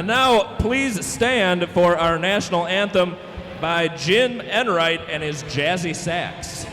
And now, please stand for our national anthem by Jim Enright and his jazzy sax.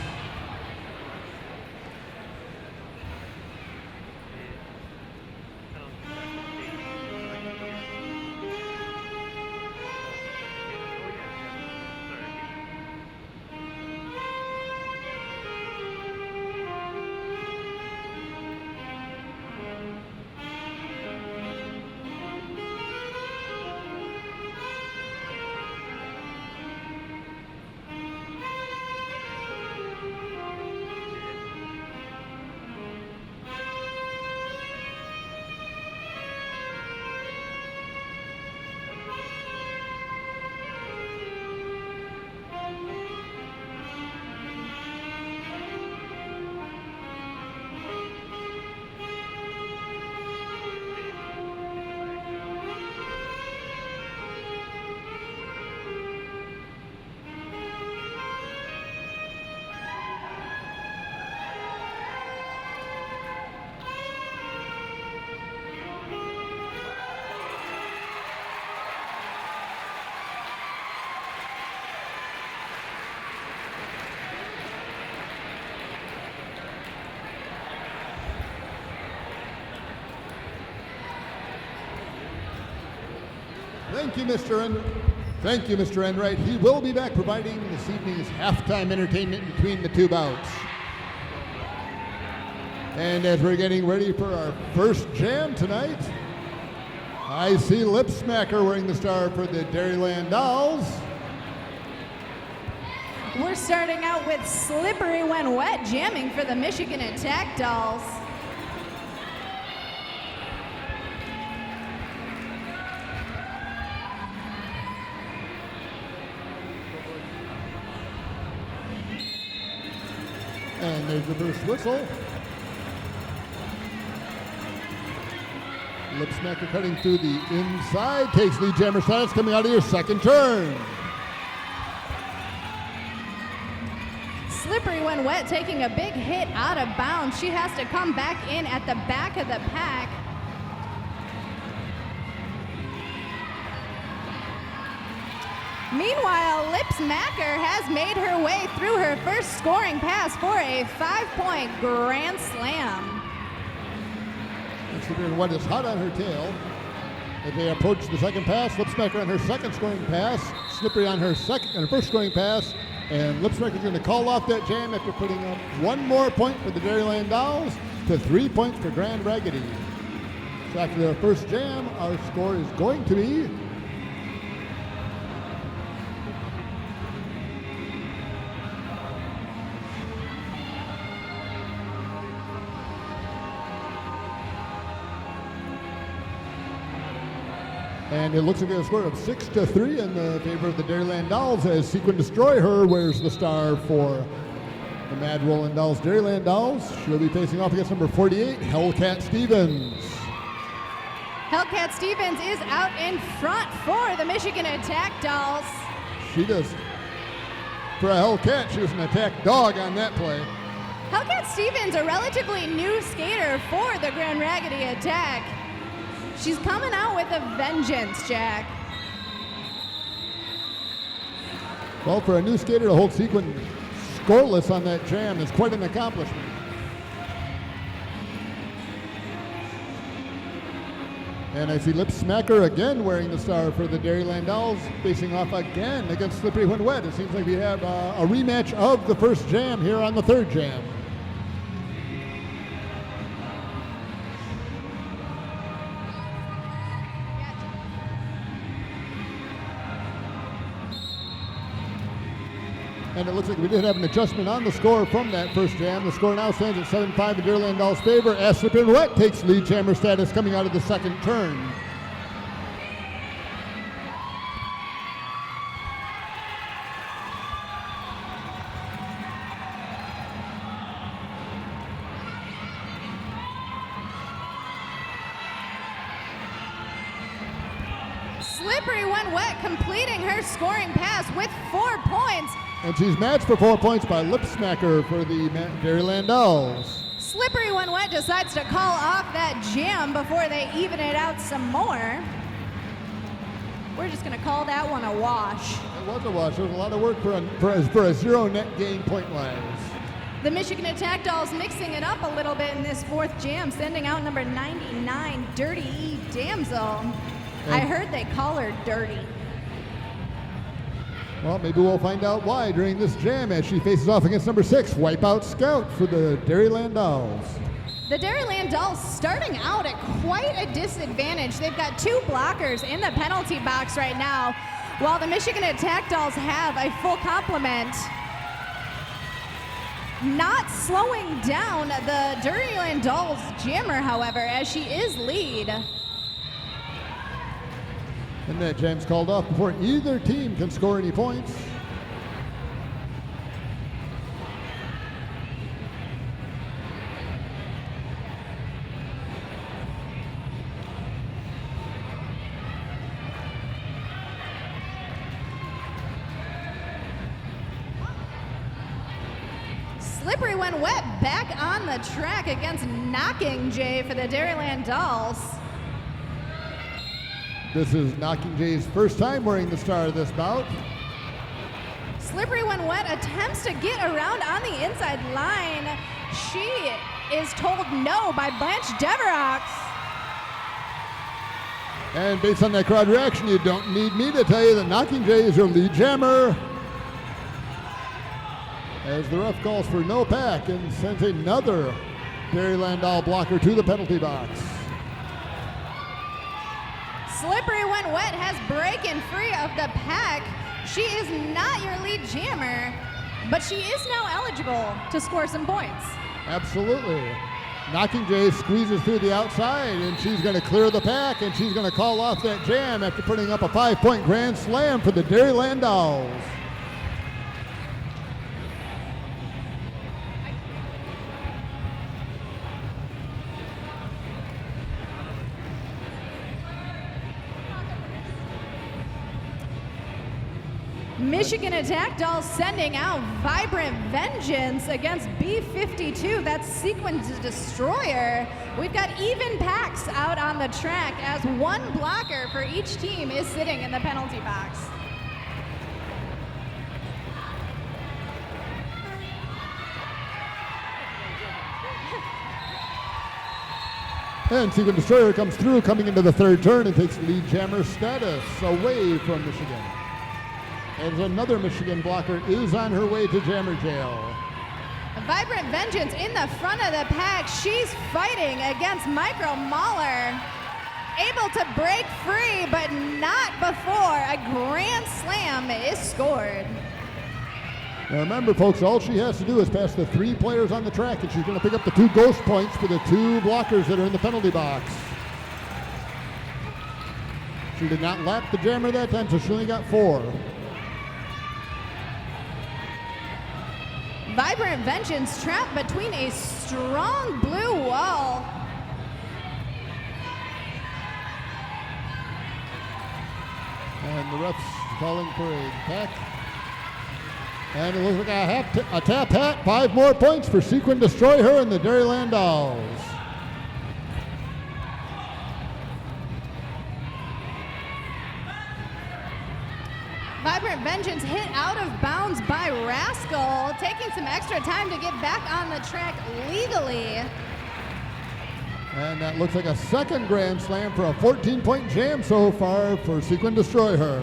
Thank you, Mr. Enright. He will be back providing this evening's halftime entertainment between the two bouts. And as we're getting ready for our first jam tonight, I see Lip Smacker wearing the star for the Dairyland Dolls. We're starting out with Slippery When Wet, jamming for the Michigan Attack Dolls. And there's the first whistle. Lip Smacker cutting through the inside, takes lead jammer status coming out of your second turn. Slippery When Wet taking a big hit out of bounds. She has to come back in at the back of the pack. Meanwhile, Lip Smacker has made her way through her first scoring pass for a 5-point grand slam. Slippery When Wet is hot on her tail. As they approach the second pass, Lip Smacker on her second scoring pass, Slippery on her first scoring pass, and Lip Smacker is going to call off that jam after putting up one more point for the Dairyland Dolls to 3 points for Grand Raggedy. So after their first jam, our score is going to be and it looks like a score of 6-3 in the favor of the Dairyland Dolls as Sequin Destroyer wears the star for the Mad Rollin Dolls. Dairyland Dolls, she'll be facing off against number 48, Hellcat Stevens. Hellcat Stevens is out in front for the Michigan Attack Dolls. She does. For a Hellcat, she was an attack dog on that play. Hellcat Stevens, a relatively new skater for the Grand Raggedy Attack. She's coming out with a vengeance, Jack. Well, for a new skater to hold Sequin scoreless on that jam is quite an accomplishment. And I see Lip Smacker again wearing the star for the Dairyland Dolls, facing off again against Slippery When Wet. It seems like we have a rematch of the first jam here on the third jam. And it looks like we did have an adjustment on the score from that first jam. The score now stands at 7-5 in Dairyland Dolls' favor as Slippery When Wet takes lead jammer status coming out of the second turn. Slippery When Wet completing her scoring pass with 4 points. And she's matched for 4 points by Lip Smacker for the Dairyland Dolls. Slippery When Wet decides to call off that jam before they even it out some more. We're just going to call that one a wash. It was a wash. It was a lot of work for a zero net gain point-wise. The Michigan Attack Dolls mixing it up a little bit in this fourth jam, sending out number 99, Dirty E Damsel. I heard they call her Dirty. Well, maybe we'll find out why during this jam as she faces off against number 6, Wipeout Scout for the Dairyland Dolls. The Dairyland Dolls starting out at quite a disadvantage. They've got 2 blockers in the penalty box right now, while the Michigan Attack Dolls have a full complement. Not slowing down the Dairyland Dolls jammer, however, as she is lead. And that jam's called off before either team can score any points. Slippery When Wet back on the track against Knocking Jay for the Dairyland Dolls. This is Knocking Jay's first time wearing the star of this bout. Slippery When Wet attempts to get around on the inside line. She is told no by Blanche Deverox. And based on that crowd reaction, you don't need me to tell you that Knocking Jay is your lead jammer. As the ref calls for no pack and sends another Dairyland Doll blocker to the penalty box. Slippery When Wet has breaking free of the pack. She is not your lead jammer, but she is now eligible to score some points. Absolutely. Knocking Jay squeezes through the outside, and she's going to clear the pack, and she's going to call off that jam after putting up a 5-point grand slam for the Dairyland Dolls. Michigan Attack Dolls sending out Vibrant Vengeance against B52. That's Sequence Destroyer. We've got even packs out on the track as one blocker for each team is sitting in the penalty box. And Sequence Destroyer comes through, coming into the third turn and takes lead jammer status away from Michigan. As another Michigan blocker is on her way to jammer jail. Vibrant Vengeance in the front of the pack. She's fighting against Micro Mauler. Able to break free, but not before a grand slam is scored. Now remember, folks, all she has to do is pass the 3 players on the track, and she's going to pick up the 2 ghost points for the 2 blockers that are in the penalty box. She did not lap the jammer that time, so she only got 4. Vibrant Vengeance trapped between a strong blue wall. And the ref's calling for a pack. And it looks like a tap hat. 5 more points for Sequin Destroy Her and the Dairyland Dolls. Vibrant Vengeance hit out of bounds by Rascal, taking some extra time to get back on the track legally. And that looks like a second grand slam for a 14-point jam so far for Sequin Destroy Her.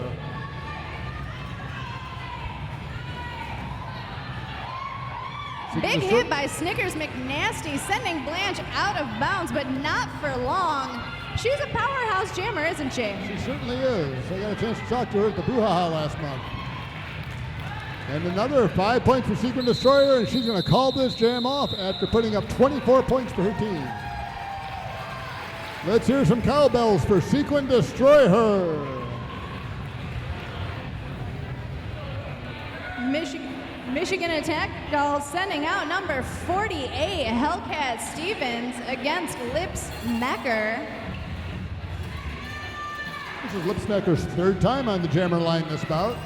Big hit by Snickers McNasty, sending Blanche out of bounds, but not for long. She's a powerhouse jammer, isn't she? She certainly is. I got a chance to talk to her at the Brouhaha last month. And another 5 points for Sequin Destroyer, and she's going to call this jam off after putting up 24 points for her team. Let's hear some cowbells for Sequin Destroy Her. Michigan Attack Dolls sending out number 48, Hellcat Stevens against Lips Mecker. This is Lips Mecker's 3rd time on the jammer line this bout.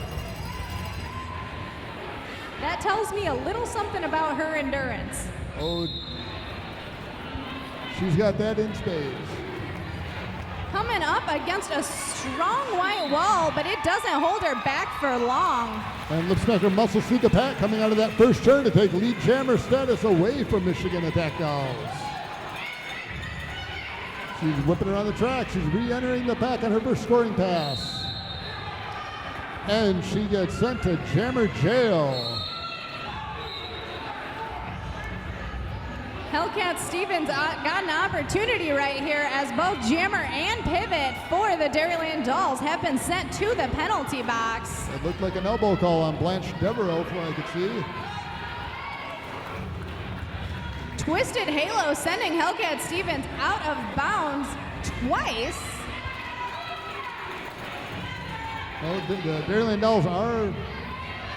That tells me a little something about her endurance. Oh, she's got that in spades. Coming up against a strong white wall, but it doesn't hold her back for long. And Lipsmacker muscles through the pack, coming out of that first turn to take lead jammer status away from Michigan Attack Dolls. She's whipping around the track. She's re-entering the pack on her first scoring pass. And she gets sent to jammer jail. Hellcat Stevens got an opportunity right here as both jammer and pivot for the Dairyland Dolls have been sent to the penalty box. It looked like an elbow call on Blanche Devereaux from what I could see. Twisted Halo sending Hellcat Stevens out of bounds twice. Well, the Dairyland Dolls are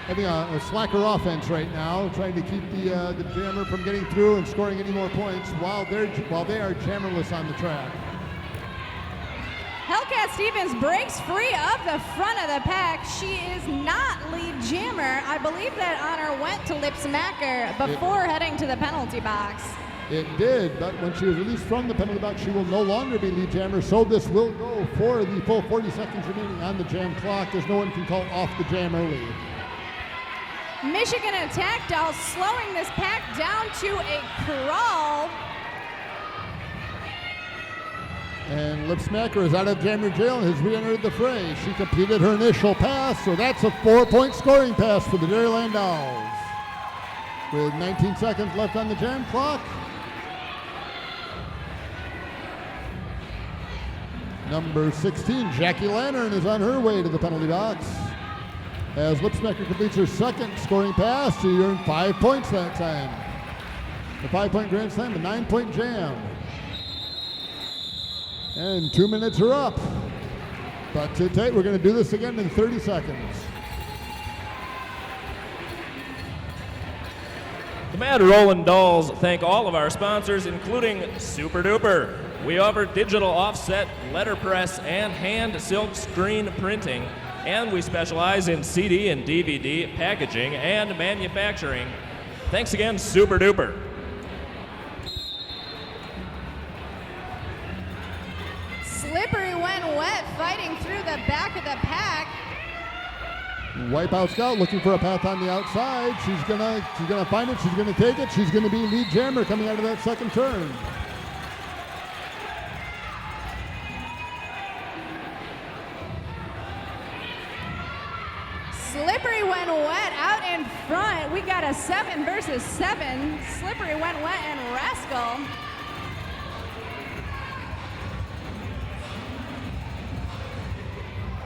having a slacker offense right now, trying to keep the jammer from getting through and scoring any more points while they are jammerless on the track. Hellcat Stevens breaks free of the front of the pack. She is not lead jammer. I believe that honor went to Lipsmacher before heading to the penalty box. It did, but when she was released from the penalty box, she will no longer be lead jammer, so this will go for the full 40 seconds remaining on the jam clock, as no one can call off the jam early. Michigan Attack Dolls slowing this pack down to a crawl. And Lipsmacher is out of jammer jail and has re-entered the fray. She completed her initial pass, so that's a 4-point scoring pass for the Dairyland Dolls. With 19 seconds left on the jam clock. Number 16, Jackie Lantern, is on her way to the penalty box. As Lipsmacher completes her second scoring pass, she earned 5 points that time. The 5-point grand slam, a 9-point jam. And 2 minutes are up. But sit tight, we're going to do this again in 30 seconds. The Mad Rollin Dolls thank all of our sponsors, including Super Duper. We offer digital offset, letterpress, and hand silk screen printing, and we specialize in CD and DVD packaging and manufacturing. Thanks again, Super Duper. Slippery when wet, fighting through the back of the pack. Wipeout Scout looking for a path on the outside. She's gonna find it. She's gonna take it. She's gonna be lead jammer coming out of that second turn. Slippery when wet, out in front. We got a 7 versus 7. Slippery when wet and Rascal.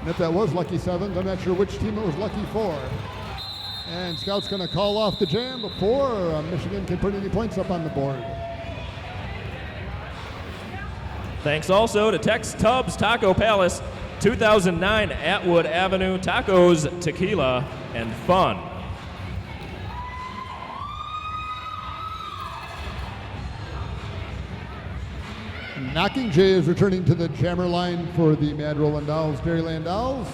And if that was lucky sevens, I'm not sure which team it was lucky for. And Scout's going to call off the jam before Michigan can put any points up on the board. Thanks also to Tex Tubbs Taco Palace, 2009 Atwood Avenue, tacos, tequila, and fun. Knocking Jay is returning to the jammer line for the Mad Rollin Dolls, Dairyland Dolls.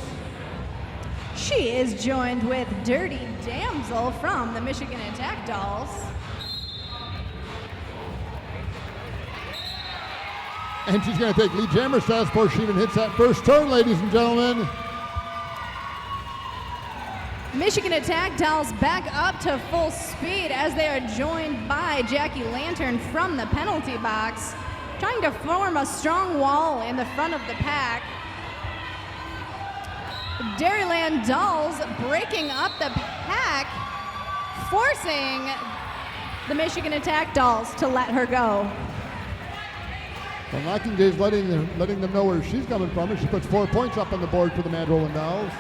She is joined with Dirty Damsel from the Michigan Attack Dolls. And she's going to take lead jammer status before she even hits that first turn, ladies and gentlemen. Michigan Attack Dolls back up to full speed as they are joined by Jackie Lantern from the penalty box, trying to form a strong wall in the front of the pack. Dairyland Dolls breaking up the pack, forcing the Michigan Attack Dolls to let her go. Well, Knocking Jay's letting them know where she's coming from, and she puts 4 points up on the board for the Mad Rollin Dolls.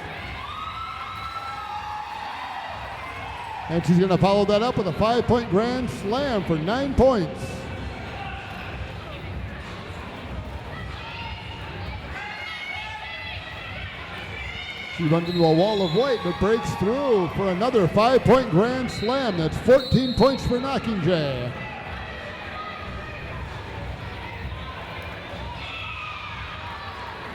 And she's going to follow that up with a 5-point grand slam for 9 points. She runs into a wall of white, but breaks through for another 5-point grand slam. That's 14 points for Knocking Jay.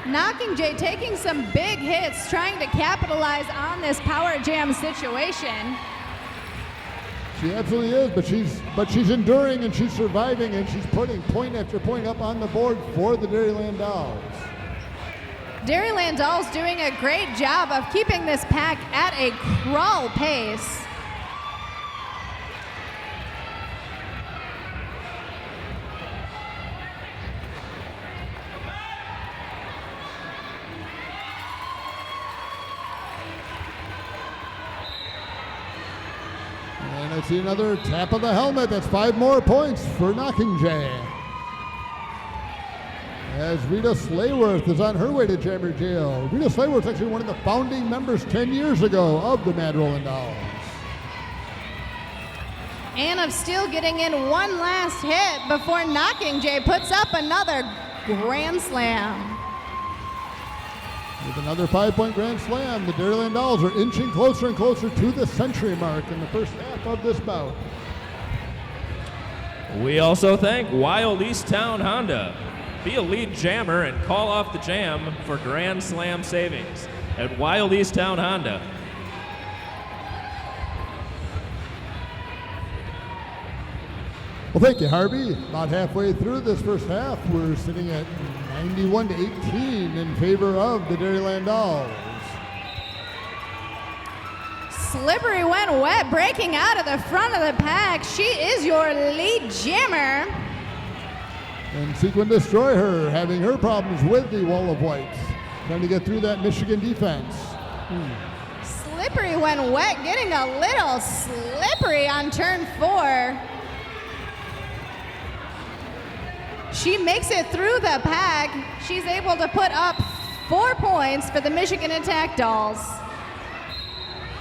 Knocking Jay taking some big hits, trying to capitalize on this power jam situation. She absolutely is, but she's enduring and she's surviving and she's putting point after point up on the board for the Dairyland Dolls. Dairyland Dolls doing a great job of keeping this pack at a crawl pace. And I see another tap of the helmet. That's 5 more points for Knocking Jay. As Rita Slayworth is on her way to jammer jail. Rita Slayworth's actually one of the founding members 10 years ago of the Mad Rollin Dolls. Ann of Steel getting in one last hit before Knocking Jay puts up another grand slam. With another 5-point grand slam, the Dairyland Dolls are inching closer and closer to the century mark in the first half of this bout. We also thank Wild East Town Honda. Be a lead jammer and call off the jam for Grand Slam savings at Wild East Town Honda. Well, thank you, Harvey. About halfway through this first half, we're sitting at 91-18 in favor of the Dairyland Dolls. Slippery when wet, breaking out of the front of the pack. She is your lead jammer. And Sequin Destroyer having her problems with the wall of whites. Trying to get through that Michigan defense. Slippery when wet, getting a little slippery on turn 4. She makes it through the pack. She's able to put up 4 points for the Michigan Attack Dolls.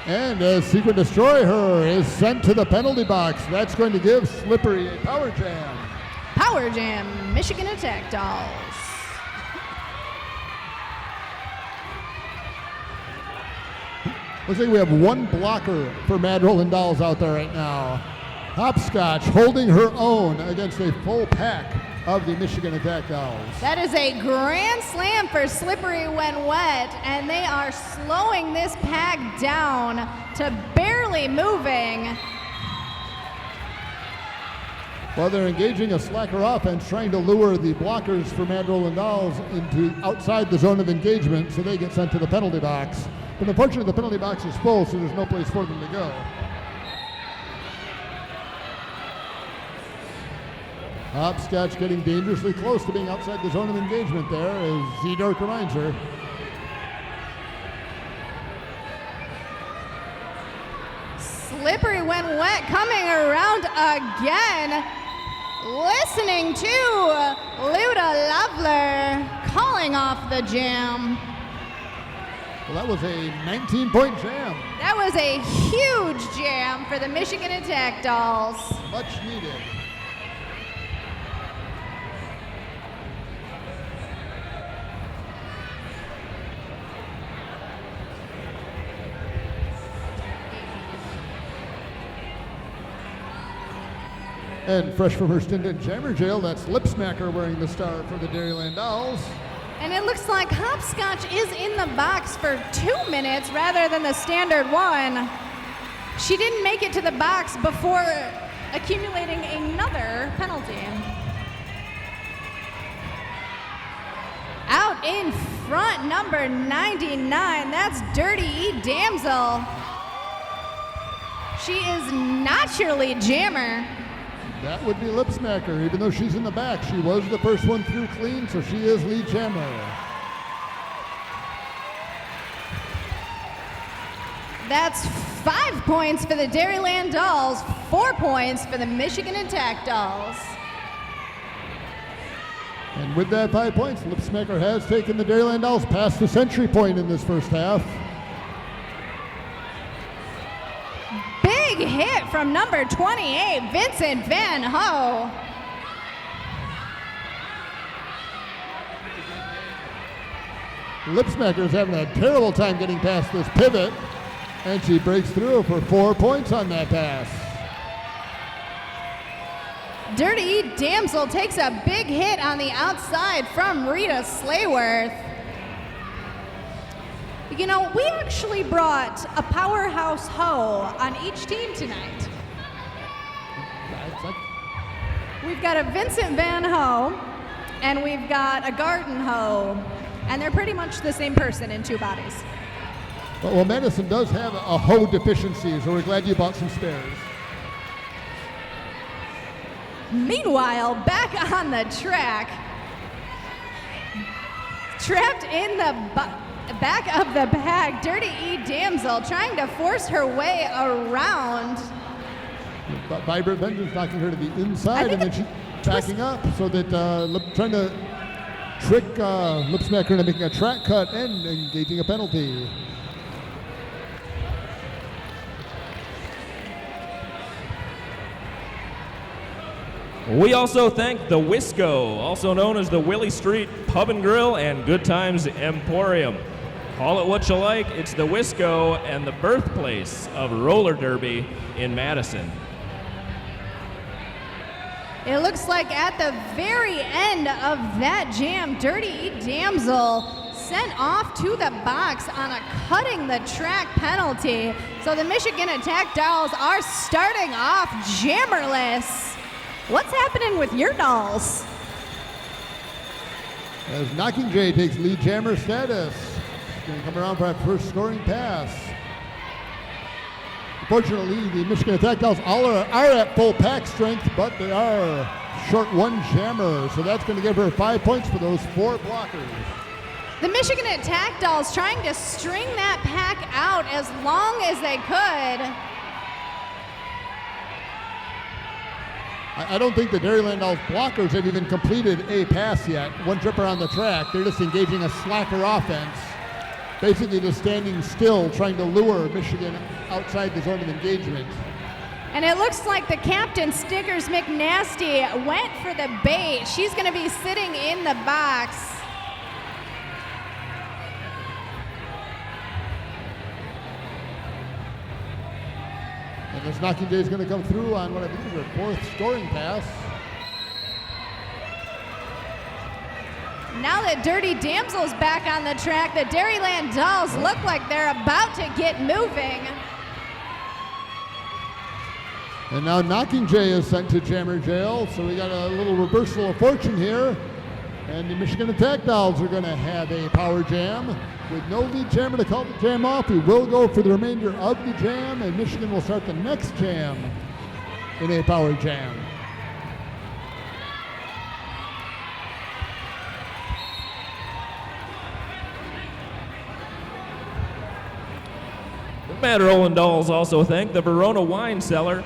And as Sequin Destroyer is sent to the penalty box, that's going to give Slippery a power jam. Power Jam, Michigan Attack Dolls. Looks like we have one blocker for Mad Rollin Dolls out there right now. Hopscotch holding her own against a full pack of the Michigan Attack Dolls. That is a grand slam for Slippery when wet, and they are slowing this pack down to barely moving. Well, they're engaging a slacker offense, trying to lure the blockers for Mad Rollin Dolls into outside the zone of engagement so they get sent to the penalty box. But unfortunately, the penalty box is full, so there's no place for them to go. Hopscotch getting dangerously close to being outside the zone of engagement there, as Z-Dark reminds her. Slippery when wet, coming around again. Listening to Luda Loveler calling off the jam. Well, that was a 19-point jam. That was a huge jam for the Michigan Attack Dolls. Much needed. And fresh from her stint in Jammer Jail, that's Lipsmacker wearing the star for the Dairyland Dolls. And it looks like Hopscotch is in the box for 2 minutes rather than the standard 1. She didn't make it to the box before accumulating another penalty. Out in front, number 99, that's Dirty E Damsel. She is not your lead jammer. That would be Lipsmacker. Even though she's in the back, she was the first one through clean, so she is lead jammer. That's 5 points for the Dairyland Dolls, 4 points for the Michigan Attack Dolls. And with that 5 points, Lipsmacker has taken the Dairyland Dolls past the century point in this first half. Big hit from number 28, Vincent Van Ho. Lipsmacker is having a terrible time getting past this pivot, and she breaks through for 4 points on that pass. Dirty E Damsel takes a big hit on the outside from Rita Slayworth. You know, we actually brought a powerhouse hoe on each team tonight. We've got a Vincent Van Ho, and we've got a Garden Hoe, and they're pretty much the same person in 2 bodies. Well, Madison does have a hoe deficiency, so we're glad you bought some spares. Meanwhile, back on the track, trapped in the back of the pack, Dirty E Damsel trying to force her way around. Vibrant Vengeance knocking her to the inside, and then she's backing up so that trying to trick Lipsmacker into making a track cut and engaging a penalty. We also thank the Wisco, also known as the Willie Street Pub and Grill and Good Times Emporium. Call it what you like, it's the Wisco and the birthplace of roller derby in Madison. It looks like at the very end of that jam, Dirty E Damsel sent off to the box on a cutting the track penalty. So the Michigan Attack Dolls are starting off jammerless. What's happening with your dolls? As Knocking Jay takes lead jammer status. He's going to come around for that first scoring pass. Unfortunately, the Michigan Attack Dolls all are at full pack strength, but they are short one jammer, so that's going to give her 5 points for those 4 blockers. The Michigan Attack Dolls trying to string that pack out as long as they could. I don't think the Dairyland Dolls blockers have even completed a pass yet. One tripper on the track. They're just engaging a slacker offense. Basically just standing still, trying to lure Michigan outside the zone of engagement. And it looks like the captain, Stickers McNasty, went for the bait. She's going to be sitting in the box. And this Knocking Jay is going to come through on what I believe is her 4th scoring pass. Now that Dirty Damsel's back on the track, the Dairyland Dolls look like they're about to get moving. And now Knocking Jay is sent to jammer jail, so we got a little reversal of fortune here. And the Michigan Attack Dolls are going to have a power jam. With no lead jammer to call the jam off, we will go for the remainder of the jam, and Michigan will start the next jam in a power jam. The Mad Rollin Dolls also thank the Verona Wine Cellar,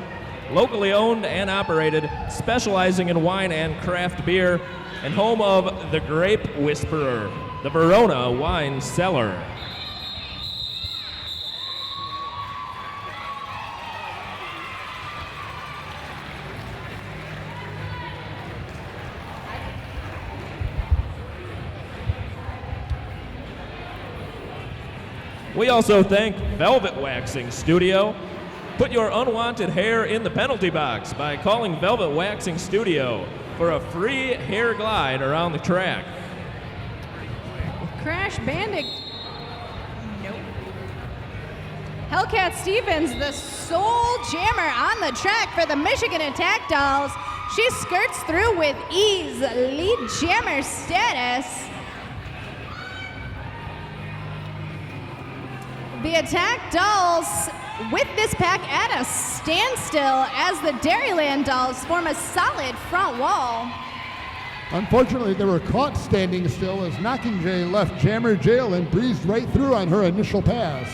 locally owned and operated, specializing in wine and craft beer, and home of the Grape Whisperer, the Verona Wine Cellar. We also thank Velvet Waxing Studio. Put your unwanted hair in the penalty box by calling Velvet Waxing Studio for a free hair glide around the track. Crash Bandit. Nope. Hellcat Stevens, the sole jammer on the track for the Michigan Attack Dolls. She skirts through with ease, lead jammer status. The Attack Dolls with this pack at a standstill as the Dairyland Dolls form a solid front wall. Unfortunately, they were caught standing still as Knocking Jay left jammer jail and breezed right through on her initial pass.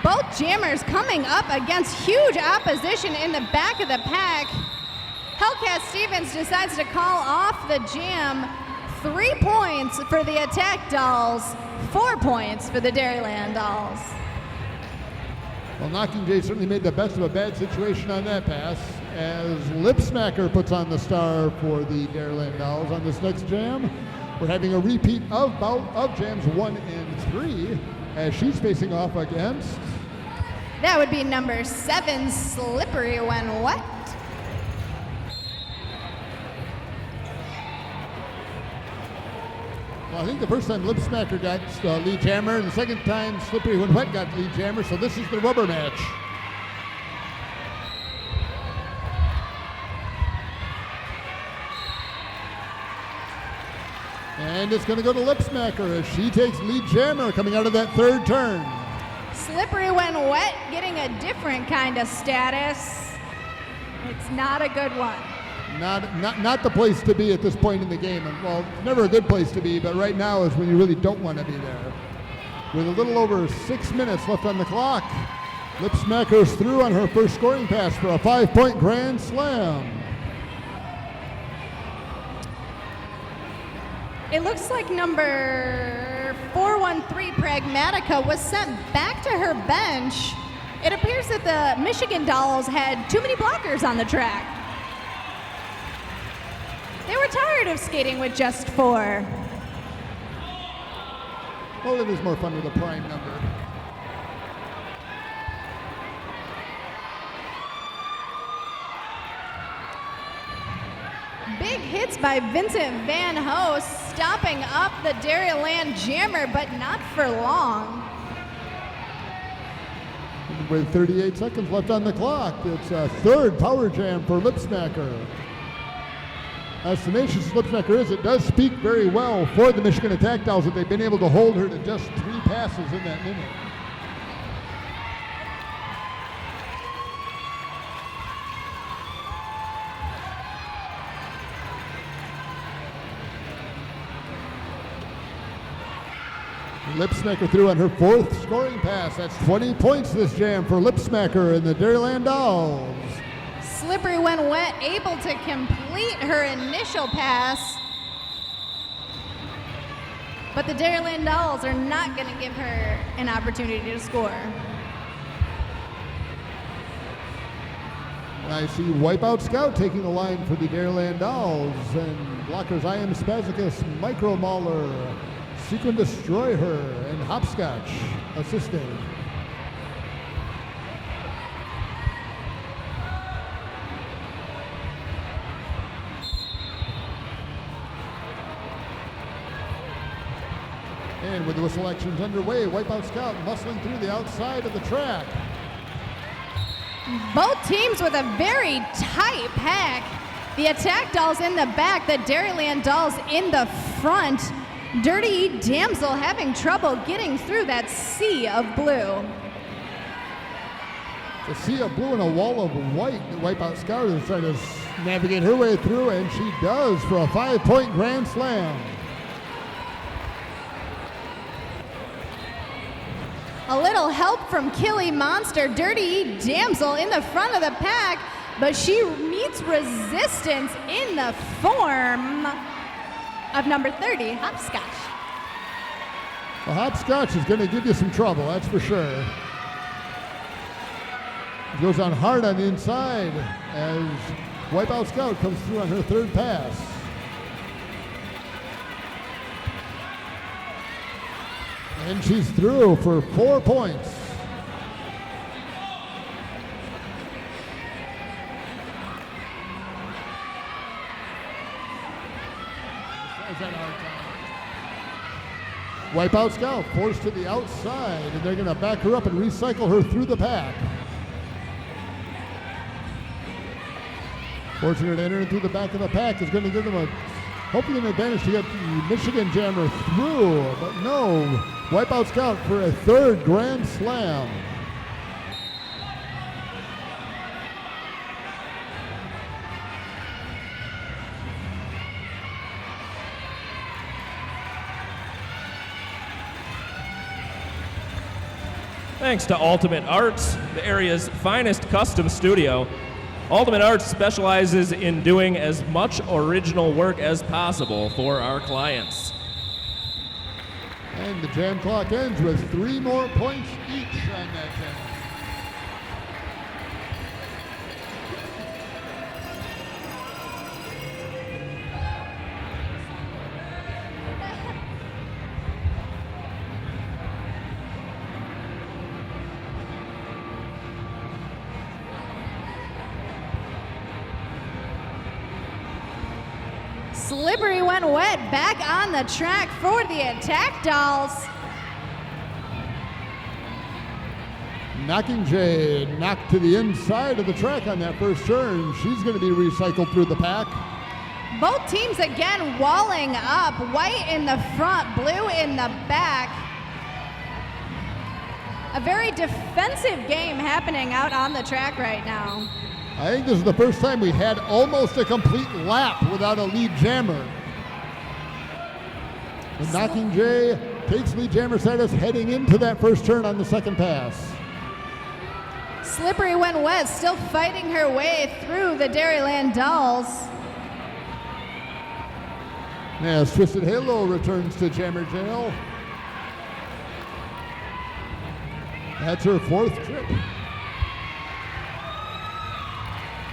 Both jammers coming up against huge opposition in the back of the pack. Hellcat Stevens decides to call off the jam. 3 points for the Attack Dolls, 4 points for the Dairyland Dolls. Well, Knocking Jay certainly made the best of a bad situation on that pass as Lip Smacker puts on the star for the Dairyland Dolls on this next jam. We're having a repeat of jams 1 and 3 as she's facing off against... That would be number 7, Slippery When Wet. Well, I think the first time Lip Smacker got lead jammer, and the second time Slippery When Wet got lead jammer, so this is the rubber match. And it's going to go to Lip Smacker as she takes lead jammer coming out of that third turn. Slippery When Wet getting a different kind of status. It's not a good one. Not the place to be at this point in the game. And, well, never a good place to be, but right now is when you really don't want to be there. With a little over 6 minutes left on the clock, Lip Smacker's through on her first scoring pass for a 5-point grand slam. It looks like number 413 Pragmatica was sent back to her bench. It appears that the Michigan Dolls had too many blockers on the track. They were tired of skating with just 4. Well, it is more fun with a prime number. Big hits by Vincent Van Hoos, stopping up the Dairyland jammer, but not for long. With 38 seconds left on the clock, it's a third power jam for Lip Smacker. As tenacious as Lip Smacker is, it does speak very well for the Michigan Attack Dolls that they've been able to hold her to just 3 passes in that minute. Lipsmacker threw on her 4th scoring pass. That's 20 points this jam for Lipsmacker and the Dairyland Dolls. Slippery When Wet able to complete her initial pass. But the Dairyland Dolls are not going to give her an opportunity to score. I see Wipeout Scout taking the line for the Dairyland Dolls, and blockers I Am Spazicus, Micro Mauler, Sequin Destroy Her, and Hopscotch assisting. And with the whistle actions underway, Wipeout Scout muscling through the outside of the track. Both teams with a very tight pack. The Attack Dolls in the back, the Dairyland Dolls in the front. Dirty Damsel having trouble getting through that sea of blue. The sea of blue and a wall of white that Wipeout Scout is trying to navigate her way through, and she does for a 5-point grand slam. A little help from Killy Monster. Dirty Damsel in the front of the pack, but she meets resistance in the form of number 30, Hopscotch. Well, Hopscotch is going to give you some trouble, that's for sure. Goes on hard on the inside as Wipeout Scout comes through on her 3rd pass. And she's through for 4 points. Wipeout Scout forced to the outside, and they're going to back her up and recycle her through the pack. Forcing her to enter through the back of the pack is going to give them hopefully an advantage to get the Michigan Jammer through, but no. Wipeout Scout for a 3rd grand slam. Thanks to Ultimate Arts, the area's finest custom studio. Ultimate Arts specializes in doing as much original work as possible for our clients. And the jam clock ends with 3 more points each on that jam. Slippery When Wet back on the track for the Attack Dolls. Knocking Jay knocked to the inside of the track on that first turn. She's going to be recycled through the pack. Both teams again walling up. White in the front, blue in the back. A very defensive game happening out on the track right now. I think this is the first time we had almost a complete lap without a lead jammer. And Knocking Jay takes lead jammer status heading into that first turn on the 2nd pass. Slippery When Wet still fighting her way through the Dairyland Dolls. As Twisted Halo returns to jammer jail. That's her 4th trip.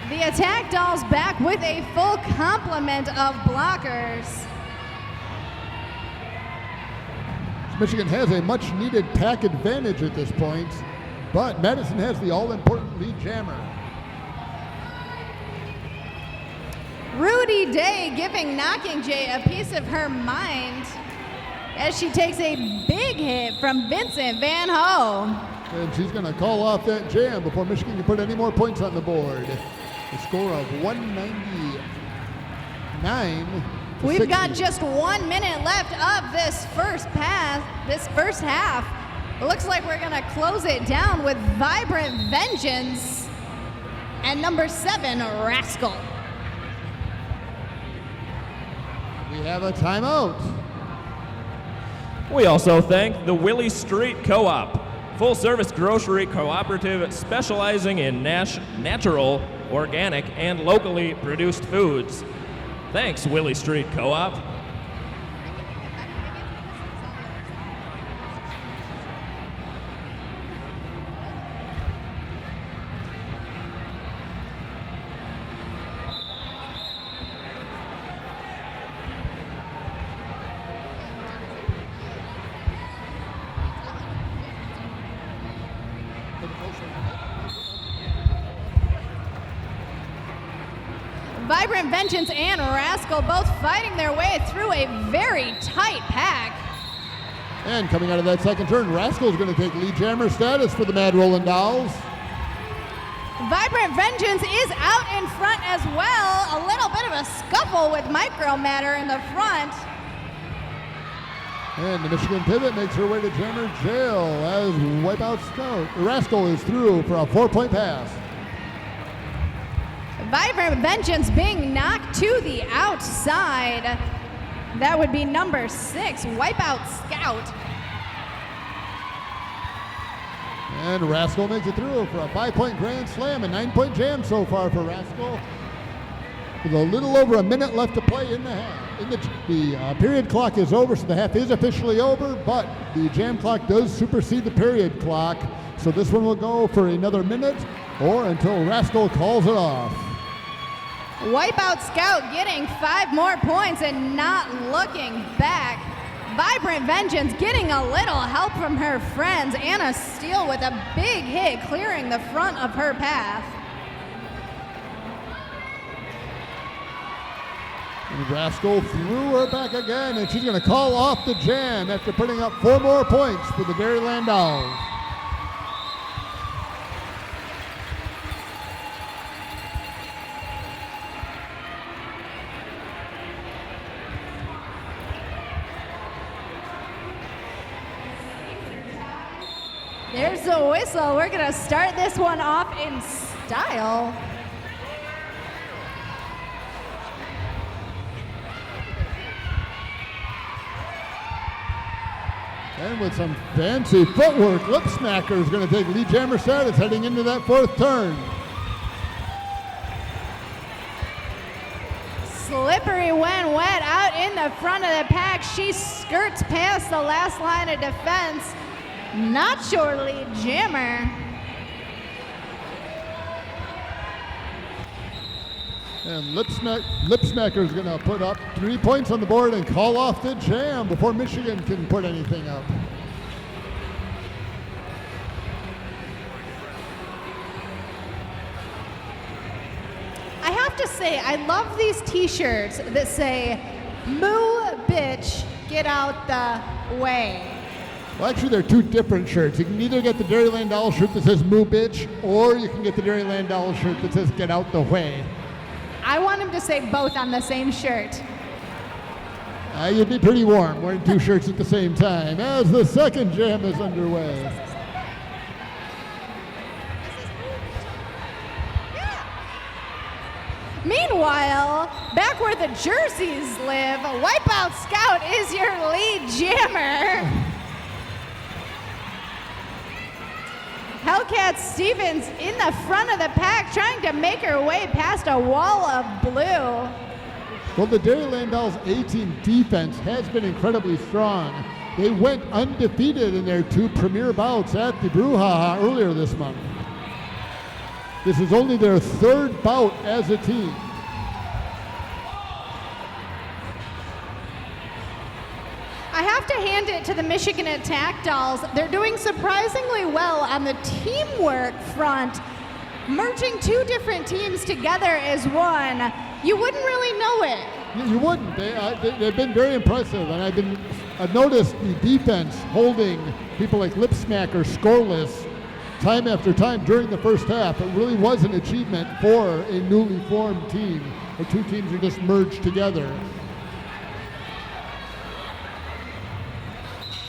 The Attack Dolls back with a full complement of blockers. Michigan has a much needed pack advantage at this point, but Madison has the all-important lead jammer. Rudy Day giving Knocking Jay a piece of her mind as she takes a big hit from Vincent Van Ho. And she's going to call off that jam before Michigan can put any more points on the board. A score of 199 to We've 60. got just 1 minute left of this first half. It looks like we're gonna close it down with Vibrant Vengeance and number 7, Rascal. We have a timeout. We also thank the Willie Street Co-op, full-service grocery cooperative specializing in natural, organic, and locally produced foods. Thanks, Willie Street Co-op. Vibrant Vengeance and Rascal both fighting their way through a very tight pack. And coming out of that second turn, Rascal's going to take lead jammer status for the Mad Rollin Dolls. Vibrant Vengeance is out in front as well. A little bit of a scuffle with Micro Matter in the front. And the Michigan Pivot makes her way to Jammer Jail as Wipeout Scout. Rascal is through for a 4-point pass. Vibrant Vengeance being knocked to the outside. That would be number 6, Wipeout Scout. And Rascal makes it through for a 5-point grand slam, a 9-point jam so far for Rascal. With a little over a minute left to play in the half. The period clock is over, so the half is officially over, but the jam clock does supersede the period clock. So this one will go for another minute or until Rascal calls it off. Wipeout Scout getting 5 more points and not looking back. Vibrant Vengeance getting a little help from her friends. Anna Steele with a big hit clearing the front of her path. And Rascal threw her back again, and she's going to call off the jam after putting up 4 more points for the Dairyland Dolls. There's a whistle. We're going to start this one off in style. And with some fancy footwork, Lip Smacker is going to take lead jammer status heading into that 4th turn. Slippery when wet out in the front of the pack. She skirts past the last line of defense. Not sure lead jammer. And Lip Smacker is going to put up 3 points on the board and call off the jam before Michigan can put anything up. I have to say, I love these t-shirts that say, "Moo bitch, get out the way." Well, actually, they're 2 different shirts. You can either get the Dairyland Doll shirt that says "Moo bitch," or you can get the Dairyland Doll shirt that says "Get out the way." I want him to say both on the same shirt. You'd be pretty warm wearing 2 shirts at the same time as the second jam is underway. Meanwhile, back where the jerseys live, Wipeout Scout is your lead jammer. Hellcat Stevens in the front of the pack trying to make her way past a wall of blue. Well, the Dairyland Dolls A-team defense has been incredibly strong. They went undefeated in their 2 premier bouts at the Brouhaha earlier this month. This is only their 3rd bout as a team. I have to hand it to the Michigan Attack Dolls. They're doing surprisingly well on the teamwork front. Merging 2 different teams together as one, you wouldn't really know it. You wouldn't. They've been very impressive, and I've noticed the defense holding people like Lip Smacker scoreless time after time during the first half. It really was an achievement for a newly formed team, where 2 teams are just merged together.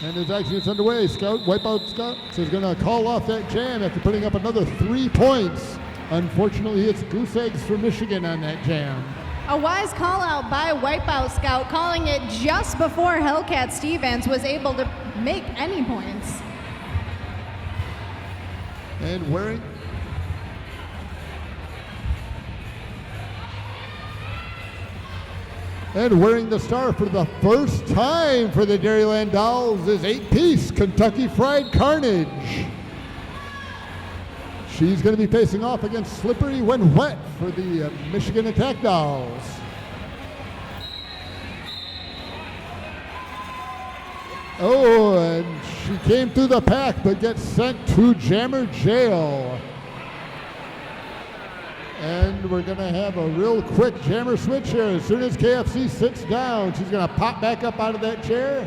And as action gets underway, Wipeout Scout is going to call off that jam after putting up another 3 points. Unfortunately, it's goose eggs for Michigan on that jam. A wise call out by Wipeout Scout, calling it just before Hellcat Stevens was able to make any points. And wearing the star for the first time for the Dairyland Dolls is 8-piece Kentucky Fried Carnage. She's going to be facing off against Slippery When Wet for the Michigan Attack Dolls. Oh, and she came through the pack but gets sent to Jammer Jail. And we're going to have a real quick jammer switch here. As soon as KFC sits down, she's going to pop back up out of that chair.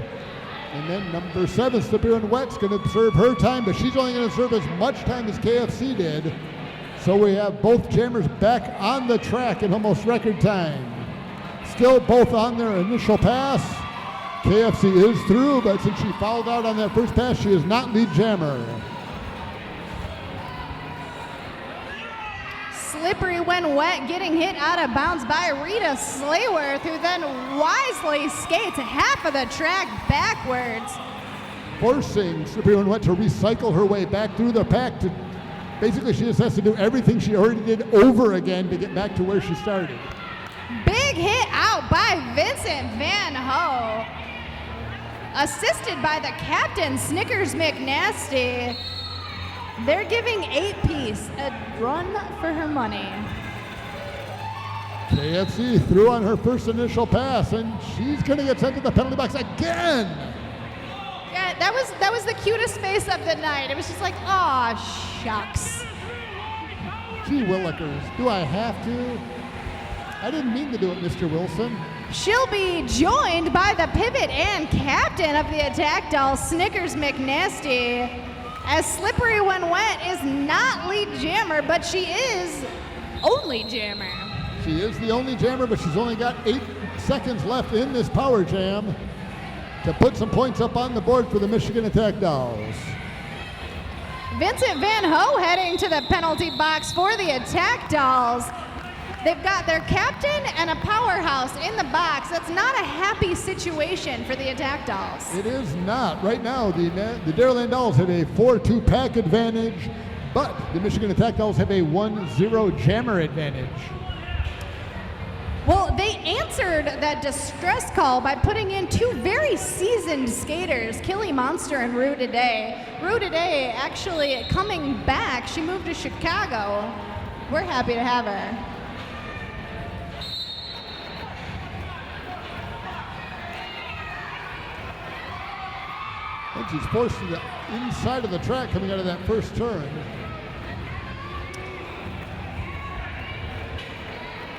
And then number 7, Slippery When Wet's going to serve her time, but she's only going to serve as much time as KFC did. So we have both jammers back on the track in almost record time. Still both on their initial pass. KFC is through, but since she fouled out on that first pass, she is not lead jammer. Slippery When Wet getting hit out of bounds by Rita Slayworth, who then wisely skates half of the track backwards. Forcing Slippery When Wet to recycle her way back through the pack. Basically, she just has to do everything she already did over again to get back to where she started. Big hit out by Vincent Van Ho. Assisted by the captain, Snickers McNasty. They're giving 8-piece a run for her money. KFC threw on her first initial pass, and she's going to get sent to the penalty box again. Yeah, that was the cutest face of the night. It was just like, aw, shucks. Gee willikers, do I have to? I didn't mean to do it, Mr. Wilson. She'll be joined by the pivot and captain of the attack doll, Snickers McNasty. As Slippery When Wet is not lead jammer, but she is only jammer. She is the only jammer, but she's only got 8 seconds left in this power jam to put some points up on the board for the Michigan Attack Dolls. Vincent Van Ho heading to the penalty box for the Attack Dolls. They've got their captain and a powerhouse in the box. That's not a happy situation for the Attack Dolls. It is not. Right now, the Dairyland Dolls have a 4-2 pack advantage, but the Michigan Attack Dolls have a 1-0 jammer advantage. Well, they answered that distress call by putting in 2 very seasoned skaters, Killy Monster and Rue Today. Rue Today actually coming back. She moved to Chicago. We're happy to have her. And she's forced to the inside of the track coming out of that first turn.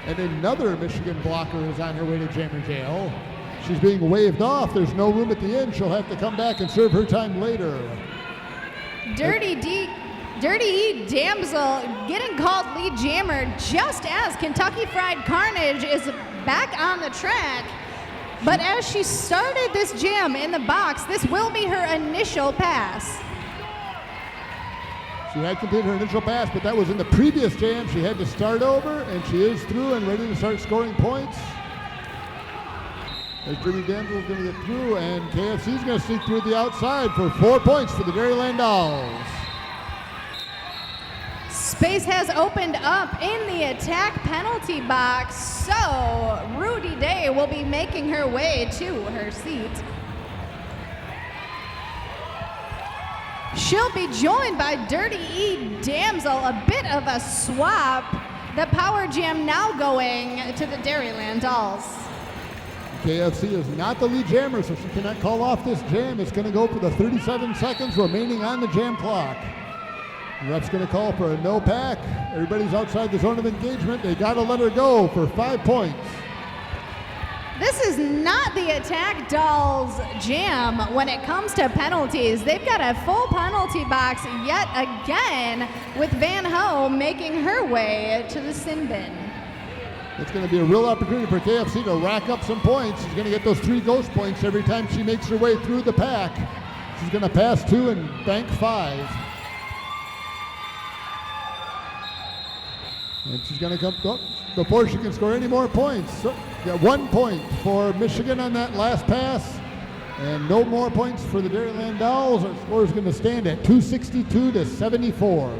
And another Michigan blocker is on her way to jammer jail. She's being waved off. There's no room at the end. She'll have to come back and serve her time later. Dirty E Damsel getting called lead jammer just as Kentucky Fried Carnage is back on the track. But as she started this jam in the box, this will be her initial pass. She had completed her initial pass, but that was in the previous jam. She had to start over, and she is through and ready to start scoring points. As Dirty Damsel is going to get through, and KFC is going to sneak through the outside for 4 points for the Dairyland Dolls. Space has opened up in the attack penalty box, so Rudy Day will be making her way to her seat. She'll be joined by Dirty E Damsel, a bit of a swap. The power jam now going to the Dairyland Dolls. KFC is not the lead jammer, so she cannot call off this jam. It's going to go for the 37 seconds remaining on the jam clock. The ref's going to call for a no pack. Everybody's outside the zone of engagement. They got to let her go for 5 points. This is not the Attack Dolls jam when it comes to penalties. They've got a full penalty box yet again, with Van Ho making her way to the sin bin. It's going to be a real opportunity for KFC to rack up some points. She's going to get those 3 ghost points every time she makes her way through the pack. She's going to pass 2 and bank 5. And she's going to come up before she can score any more points. So, got 1 point for Michigan on that last pass. And no more points for the Dairyland Dolls. Our score is going to stand at 262 to 74.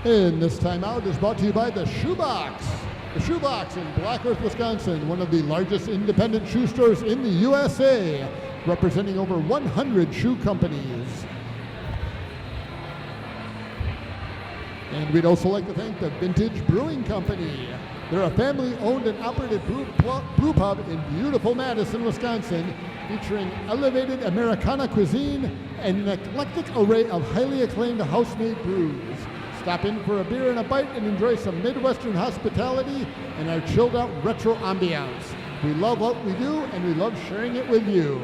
And this timeout is brought to you by the Shoebox. The Shoebox in Black Earth, Wisconsin, one of the largest independent shoe stores in the USA, representing over 100 shoe companies. And we'd also like to thank the Vintage Brewing Company. They're a family-owned and operated brew pub in beautiful Madison, Wisconsin, featuring elevated Americana cuisine and an eclectic array of highly acclaimed house-made brews. Stop in for a beer and a bite and enjoy some Midwestern hospitality and our chilled-out retro ambiance. We love what we do, and we love sharing it with you.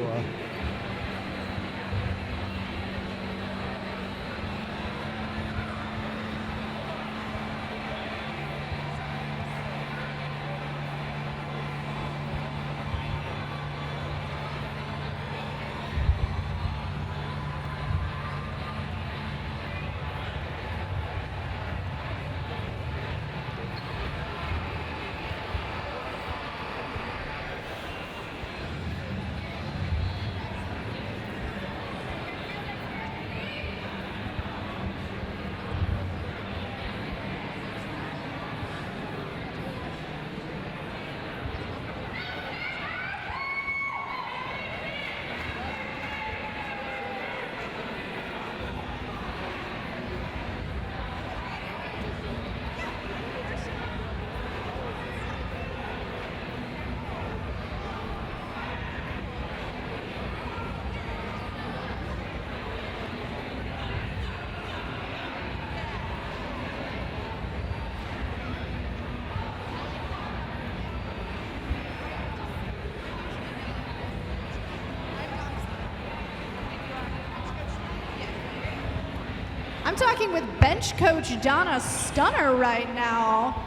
I'm talking with bench coach Donna Stunner right now.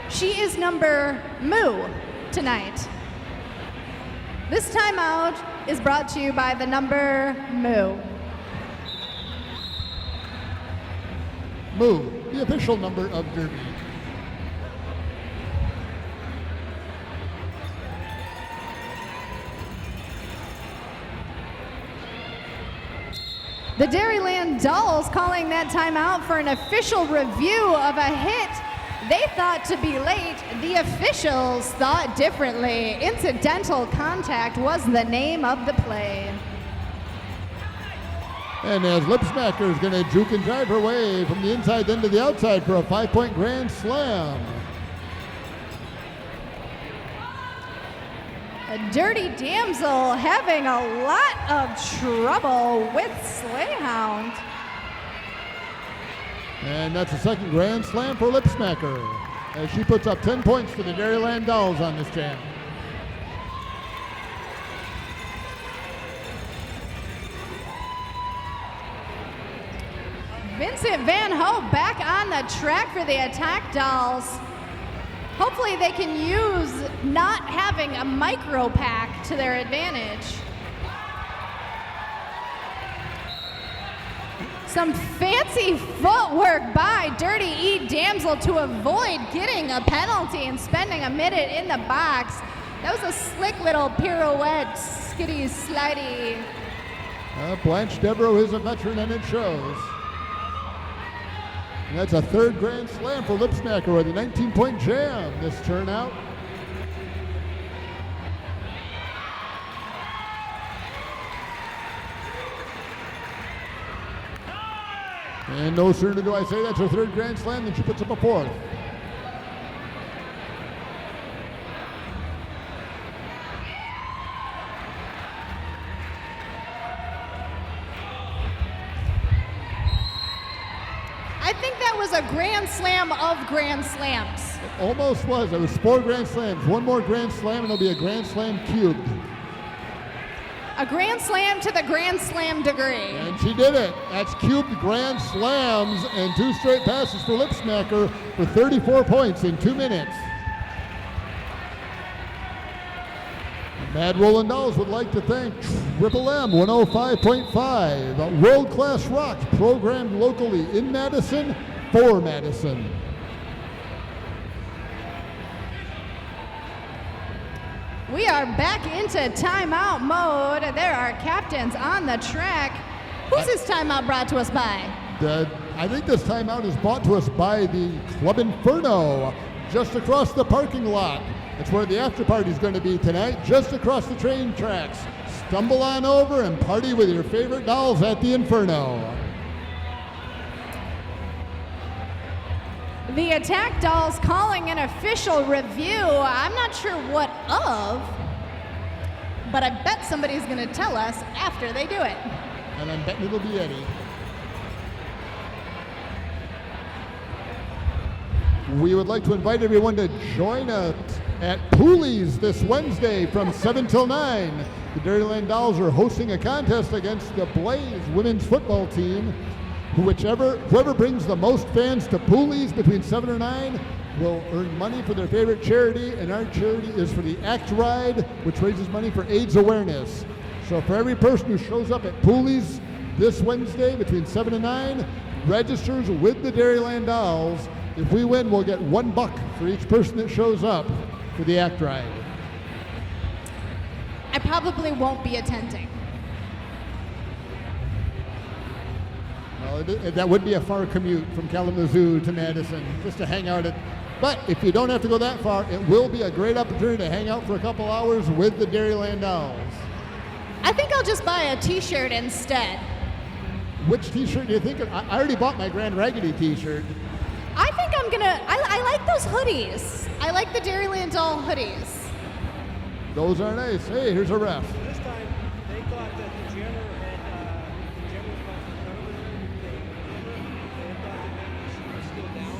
She is number Moo tonight. This timeout is brought to you by the number Moo. Moo, the official number of Derby. The Dairyland Dolls calling that timeout for an official review of a hit they thought to be late. The officials thought differently. Incidental contact was the name of the play. And as Lipsmacker is going to juke and drive her way from the inside then to the outside for a 5-point grand slam. A Dirty Damsel having a lot of trouble with Slayhound. And that's the second grand slam for Lipsmacker, as she puts up 10 points for the Dairyland Dolls on this jam. Vincent Van Ho back on the track for the Attack Dolls. Hopefully they can use not having a micro pack to their advantage. Some fancy footwork by Dirty E Damsel to avoid getting a penalty and spending a minute in the box. That was a slick little pirouette, skitty, slidey. Blanche Devereaux is a veteran, and it shows. And that's a third grand slam for Lipsmacker with a 19-point jam this turnout. And no sooner do I say that's her third grand slam than she puts up a fourth. I think that was a grand slam of grand slams. It almost was. It was 4 grand slams. One more grand slam, and it'll be a grand slam cubed. A grand slam to the grand slam degree. And she did it. That's cubed grand slams and 2 straight passes for Lipsmacher for 34 points in 2 minutes. Mad Rollin Dolls would like to thank Triple M 105.5, world-class rock programmed locally in Madison for Madison. We are back into timeout mode. There are captains on the track. Who's this timeout brought to us by? I think this timeout is brought to us by the Club Inferno, just across the parking lot. That's where the after party is going to be tonight, just across the train tracks. Stumble on over and party with your favorite dolls at the Inferno. The Attack Dolls calling an official review. I'm not sure what of, but I bet somebody's going to tell us after they do it. And I'm betting it'll be Eddie. We would like to invite everyone to join us at Pooley's this Wednesday from 7 till 9. The Dairyland Dolls are hosting a contest against the Blaze women's football team. Whoever brings the most fans to Pooley's between 7 or 9 will earn money for their favorite charity, and our charity is for the ACT Ride, which raises money for AIDS awareness. So for every person who shows up at Pooley's this Wednesday between 7 and 9, registers with the Dairyland Dolls. If we win, we'll get $1 for each person that shows up for the ACT Ride. I probably won't be attending. Well, that would be a far commute from Kalamazoo to Madison just to hang out at. But if you don't have to go that far, it will be a great opportunity to hang out for a couple hours with the Dairyland Dolls. I think I'll just buy a t-shirt instead. Which t-shirt do you think? I already bought my Grand Raggedy t-shirt. I think I'm gonna, I like those hoodies. I like the Dairyland Doll hoodies. Those are nice. Hey, here's a ref. This time, they thought that the jammer had, the jammer was about to cover her. They thought that maybe she was still down.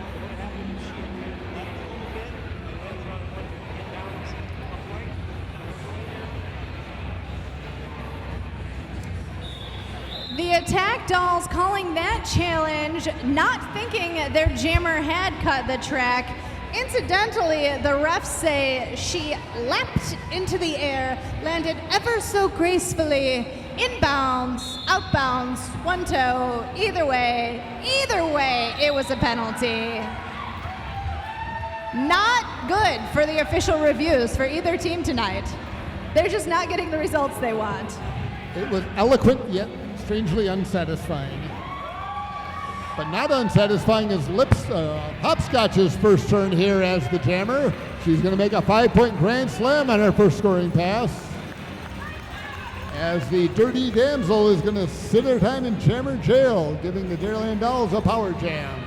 But what happened is she had left a little bit, and then wanted to get down and she upright. The Attack Dolls calling that challenge, not thinking their jammer had cut the track. Incidentally, the refs say she leapt into the air, landed ever so gracefully, inbounds, outbounds, one toe, either way, it was a penalty. Not good for the official reviews for either team tonight. They're just not getting the results they want. It was eloquent yet strangely unsatisfying. But not unsatisfying is Hopscotch's first turn here as the jammer. She's going to make a 5-point grand slam on her first scoring pass. As the Dirty Damsel is going to sit her time in jammer jail, giving the Dairyland Dolls a power jam.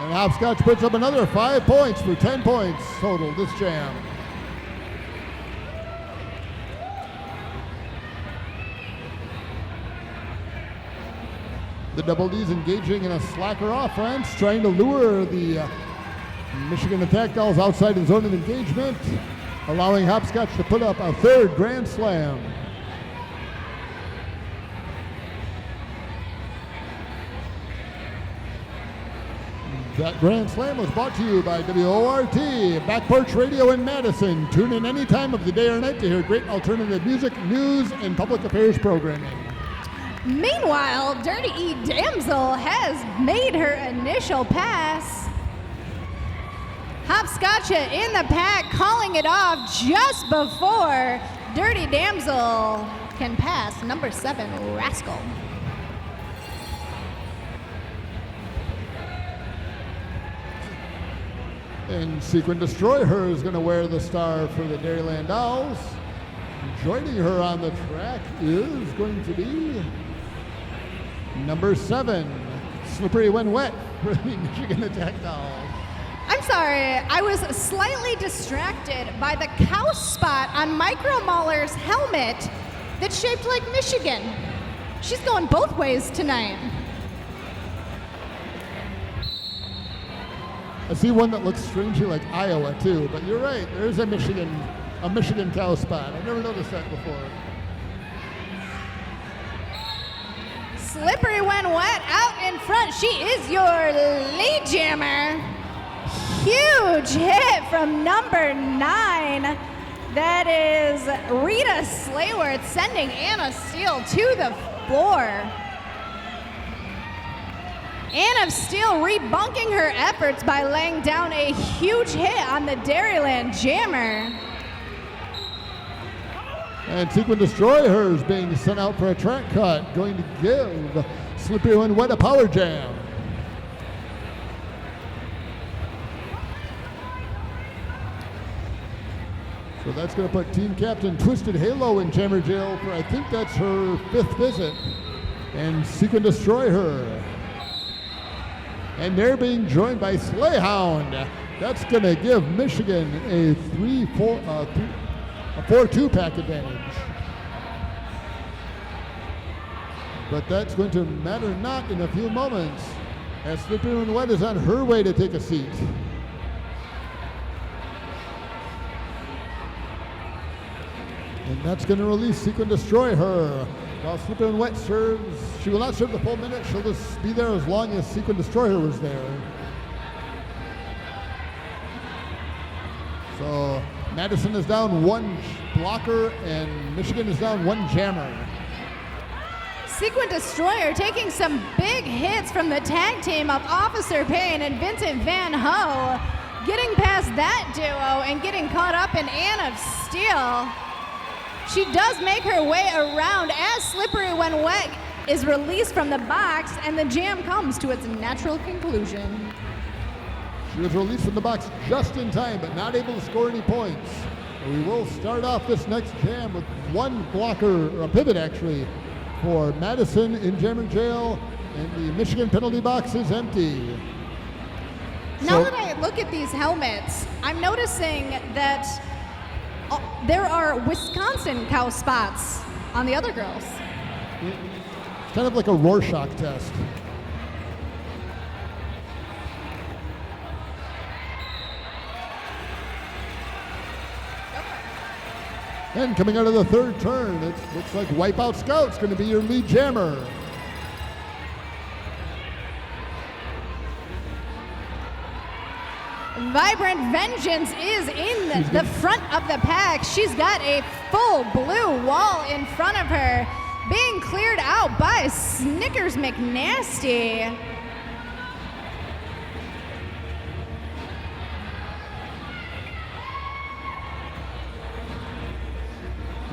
And Hopscotch puts up another 5 points for 10 points total this jam. The Double D's engaging in a slacker offense, trying to lure the Michigan Attack Dolls outside the zone of engagement, allowing Hopscotch to put up a third grand slam. That grand slam was brought to you by WORT, Back Porch Radio in Madison. Tune in any time of the day or night to hear great alternative music, news, and public affairs programming. Meanwhile, Dirty E Damsel has made her initial pass. Hopscotcha in the pack, calling it off just before Dirty Damsel can pass number 7, Rascal. And Sequin Destroyer is going to wear the star for the Dairyland Dolls. Joining her on the track is going to be number 7, Slippery When Wet for the Michigan Attack Dolls. I'm sorry, I was slightly distracted by the cow spot on Micro Mauler's helmet that's shaped like Michigan. She's going both ways tonight. I see one that looks strangely like Iowa too, but you're right. There's a Michigan cow spot. I never noticed that before. Slippery when wet out in front. She is your lead jammer. Huge hit from number 9. That is Rita Slayworth sending Anna Steele to the floor. Anna Steele rebunking her efforts by laying down a huge hit on the Dairyland jammer. And Sequin Destroyer is being sent out for a track cut, going to give Slippery When Wet a power jam. So that's going to put team captain Twisted Halo in jammer jail for, I think that's her 5th visit. And Sequin Destroy Her. And they're being joined by Slayhound. That's going to give Michigan a 4-2 pack advantage. But that's going to matter not in a few moments, as Slippery When Wet is on her way to take a seat. And that's going to release Sequin Destroy Her. While Slippery When Wet serves, she will not serve the full minute. She'll just be there as long as Sequin Destroy Her was there. So Madison is down 1 blocker and Michigan is down 1 jammer. Sequin Destroyer taking some big hits from the tag team of Officer Payne and Vincent Van Ho, getting past that duo and getting caught up in Anne of Steel. She does make her way around as Slippery When Wet is released from the box and the jam comes to its natural conclusion. She was released from the box just in time, but not able to score any points. We will start off this next jam with 1 blocker, or a pivot actually, for Madison in jammer jail, and the Michigan penalty box is empty. Now that I look at these helmets, I'm noticing that there are Wisconsin cow spots on the other girls. It's kind of like a Rorschach test. And coming out of the 3rd turn, it looks like Wipeout Scout's going to be your lead jammer. Vibrant Vengeance is in the front of the pack. She's got a full blue wall in front of her, being cleared out by Snickers McNasty.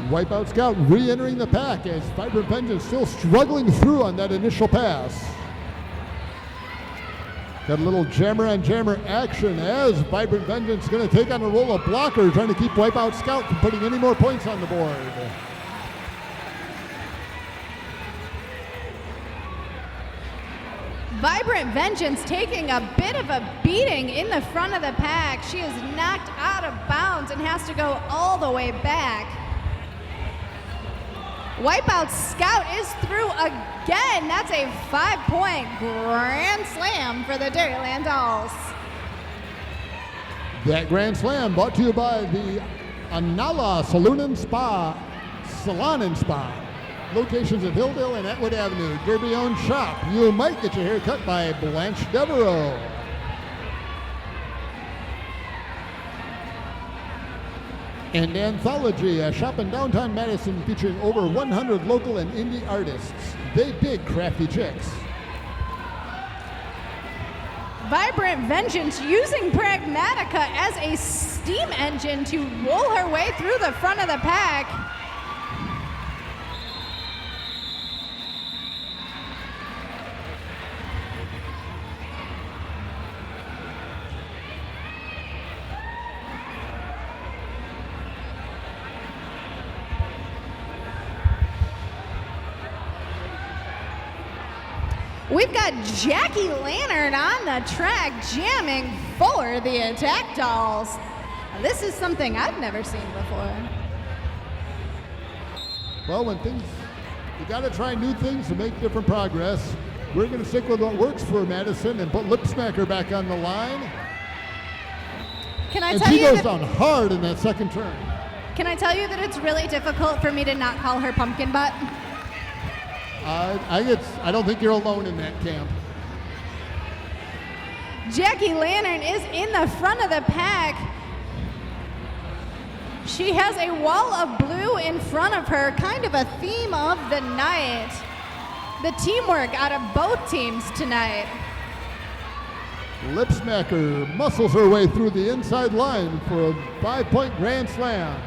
Wipeout Scout re-entering the pack as Vibrant Vengeance still struggling through on that initial pass. Got a little jammer on jammer action as Vibrant Vengeance going to take on a role of blocker, trying to keep Wipeout Scout from putting any more points on the board. Vibrant Vengeance taking a bit of a beating in the front of the pack. She is knocked out of bounds and has to go all the way back. Wipeout Scout is through again. That's a 5-point grand slam for the Dairyland Dolls. That grand slam brought to you by the Anala Salon and Spa. Locations at Hilldale and Atwood Avenue. Derby-owned shop. You might get your hair cut by Blanche Devereaux. And Anthology, a shop in downtown Madison featuring over 100 local and indie artists. They dig crafty chicks. Vibrant Vengeance using Pragmatica as a steam engine to roll her way through the front of the pack. We've got Jackie Lantern on the track jamming for the Attack Dolls. This is something I've never seen before. Well, you got to try new things to make different progress. We're going to stick with what works for Madison and put Lip Smacker back on the line. Can I And tell she you goes that, down hard in that second turn. Can I tell you that it's really difficult for me to not call her pumpkin butt? I don't think you're alone in that camp. Jackie Lantern is in the front of the pack. She has a wall of blue in front of her, kind of a theme of the night. The teamwork out of both teams tonight. Lipsmacher muscles her way through the inside line for a 5-point grand slam.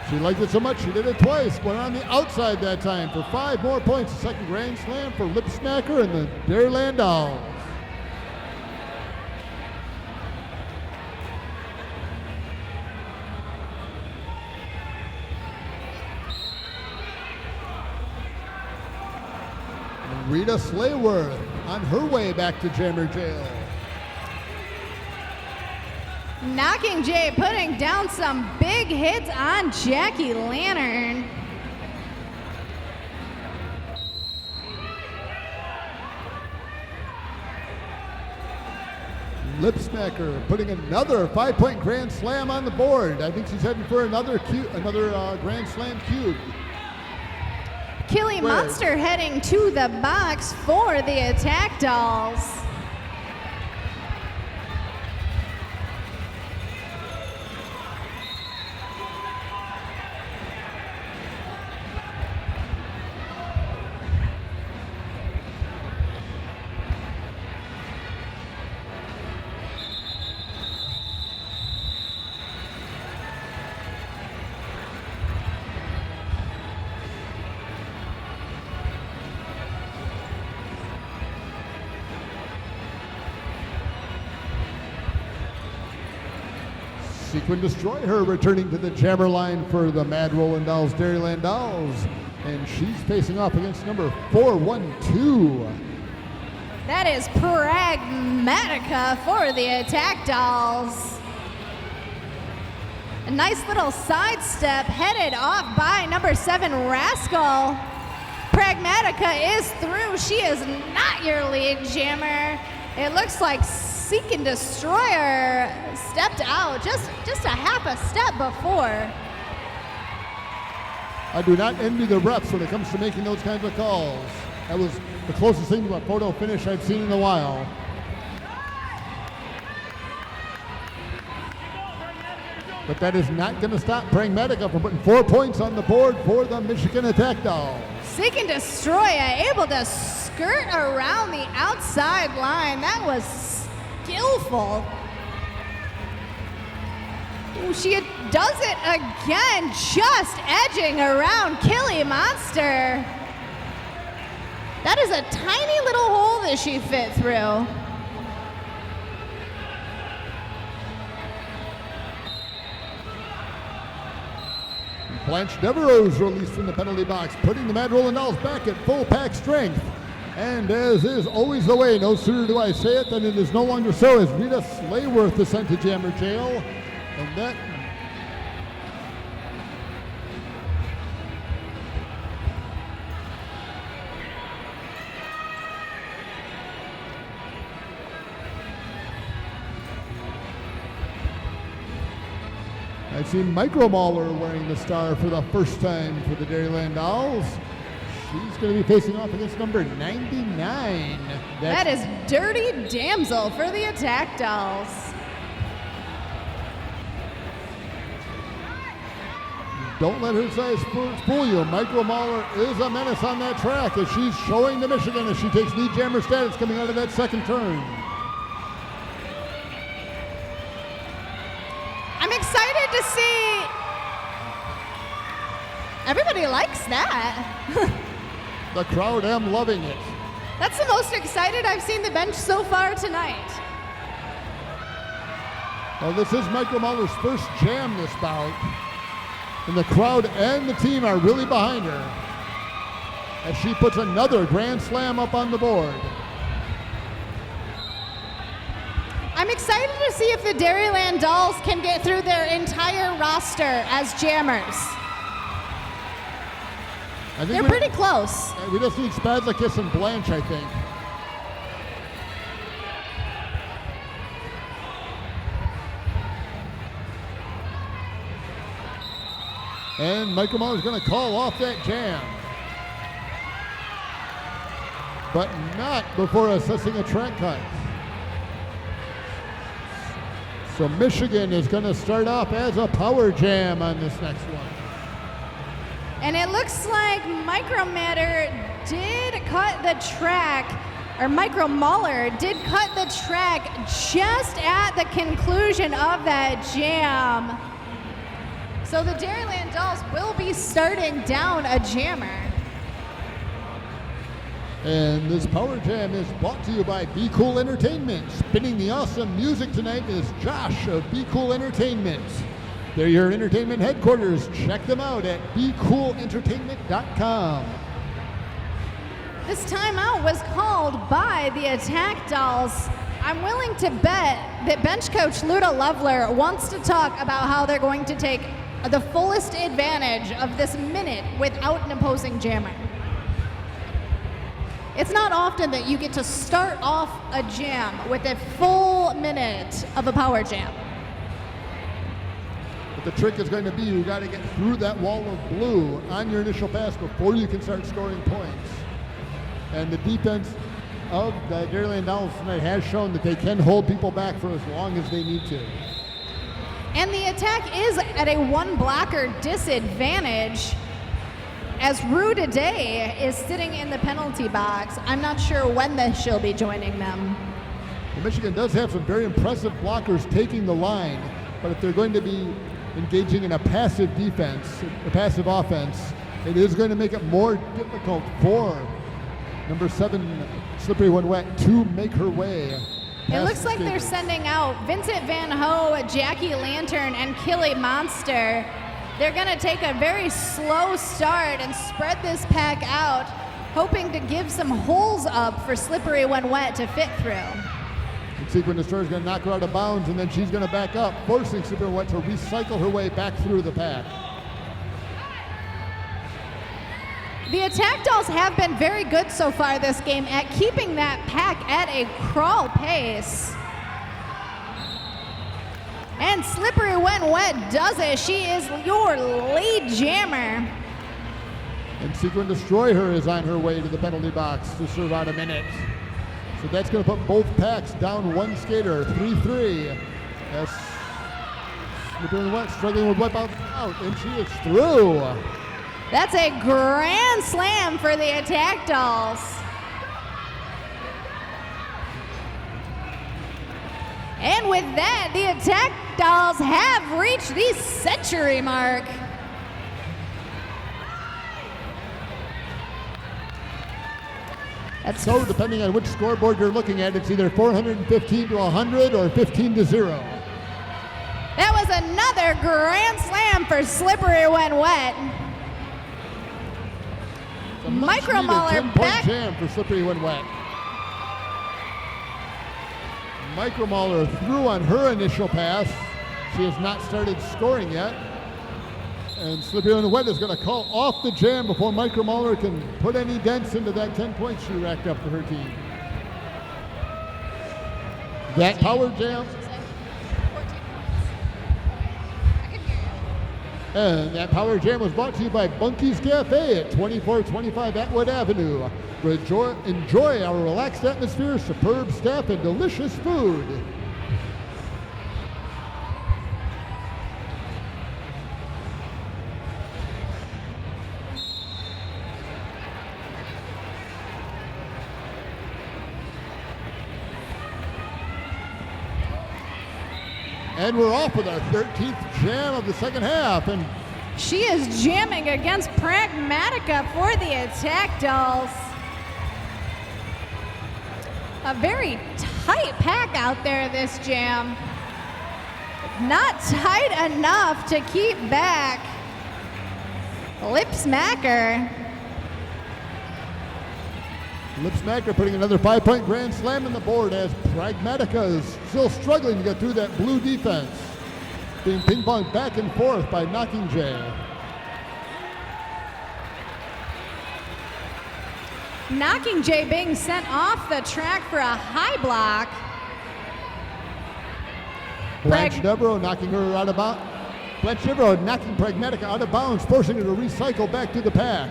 She liked it so much, she did it twice. Went on the outside that time for 5 more points. A second grand slam for Lipsmacher and the Dairyland Dolls. And Rita Slayworth on her way back to Jammer Jail. Knocking Jay, putting down some big hits on Jackie Lantern. Lipsmacher putting another 5-point grand slam on the board. I think she's heading for another grand slam cube. Killy Monster heading to the box for the Attack Dolls. Sequin Destroyer returning to the jammer line for the Mad Rollin Dolls, Dairyland Dolls. And she's facing off against number 412. That is Pragmatica for the Attack Dolls. A nice little sidestep headed off by number 7, Rascal. Pragmatica is through. She is not your lead jammer. It looks like Seek and Destroyer stepped out just a half a step before. I do not envy the reps when it comes to making those kinds of calls. That was the closest thing to a photo finish I've seen in a while. But that is not going to stop Pragmatica from putting 4 points on the board for the Michigan Attack Dolls. Seek and Destroyer able to skirt around the outside line. That was skillful. Ooh, she does it again, just edging around Killy Monster. That is a tiny little hole that she fit through. Blanche Devereaux's released from the penalty box, putting the Mad Rollin Dolls back at full pack strength. And as is always the way, no sooner do I say it than it is no longer so, as Rita Slayworth is sent to Jammer Jail. And that I've seen Micro Mauler wearing the star for the first time for the Dairyland Dolls. She's going to be facing off against number 99. That is Dirty Damsel for the Attack Dolls. Don't let her size fool you. Micro Mauler is a menace on that track as she's showing to Michigan as she takes lead jammer status coming out of that second turn. I'm excited to see. Everybody likes that. The crowd am loving it. That's the most excited I've seen the bench so far tonight. Well, this is Micro Mauler's first jam this bout. And the crowd and the team are really behind her as she puts another grand slam up on the board. I'm excited to see if the Dairyland Dolls can get through their entire roster as jammers. I think They're pretty close. we just need Spadlikis and Blanche, I think. And Michael Muller's going to call off that jam. But not before assessing a track cut. So Michigan is going to start off as a power jam on this next one. And it looks like Micromatter did cut the track, or Micro Muller did cut the track just at the conclusion of that jam. So the Dairyland Dolls will be starting down a jammer. And this power jam is brought to you by Be Cool Entertainment. Spinning the awesome music tonight is Josh of Be Cool Entertainment. They're your entertainment headquarters. Check them out at BeCoolEntertainment.com. This timeout was called by the Attack Dolls. I'm willing to bet that bench coach Luda Loveler wants to talk about how they're going to take the fullest advantage of this minute without an opposing jammer. It's not often that you get to start off a jam with a full minute of a power jam. But the trick is going to be you got to get through that wall of blue on your initial pass before you can start scoring points. And the defense of the Dairyland Dolls tonight has shown that they can hold people back for as long as they need to. And the attack is at a one blocker disadvantage as Rue Day is sitting in the penalty box. I'm not sure when she'll be joining them. Well, Michigan does have some very impressive blockers taking the line, but if they're going to be engaging in a passive defense, a passive offense, it is going to make it more difficult for number 7, Slippery When Wet, to make her way. It looks like they're sending out Vincent Van Ho, Jackie Lantern, and Killy Monster. They're going to take a very slow start and spread this pack out, hoping to give some holes up for Slippery When Wet to fit through. And Sequin Destroyer is going to knock her out of bounds, and then she's going to back up, forcing Slippery When Wet to recycle her way back through the pack. The Attack Dolls have been very good so far this game at keeping that pack at a crawl pace. And Slippery When Wet does it. She is your lead jammer. And Sequin Destroyer is on her way to the penalty box to serve out a minute. So that's going to put both packs down one skater, 3-3. As Slippery When Wet struggling with wipe out, and she is through. That's a grand slam for the Attack Dolls. And with that, the Attack Dolls have reached the century mark. So depending on which scoreboard you're looking at, it's either 415 to 100 or 15 to 0. That was another grand slam for Slippery When Wet. Micro Muller back. Jam for Slippery When Wet. Micro Muller threw on her initial pass. She has not started scoring yet. And Slippery When Wet is going to call off the jam before Micro Muller can put any dents into that 10 points she racked up for her team. That power jam. And that power jam was brought to you by Bunky's Cafe at 2425 Atwood Avenue. Enjoy our relaxed atmosphere, superb staff, and delicious food. And we're off with our 13th jam of the second half. And she is jamming against Pragmatica for the Attack Dolls. A very tight pack out there, this jam. Not tight enough to keep back Lip Smacker. Lip Smacker putting another 5-point grand slam on the board as Pragmatica is still struggling to get through that blue defense. Being ping-ponged back and forth by Knocking Jay. Knocking Jay being sent off the track for a high block. Blanche Devereaux knocking her out of bounds. Blanche Devereaux knocking Pragmatica out of bounds, forcing her to recycle back to the pack.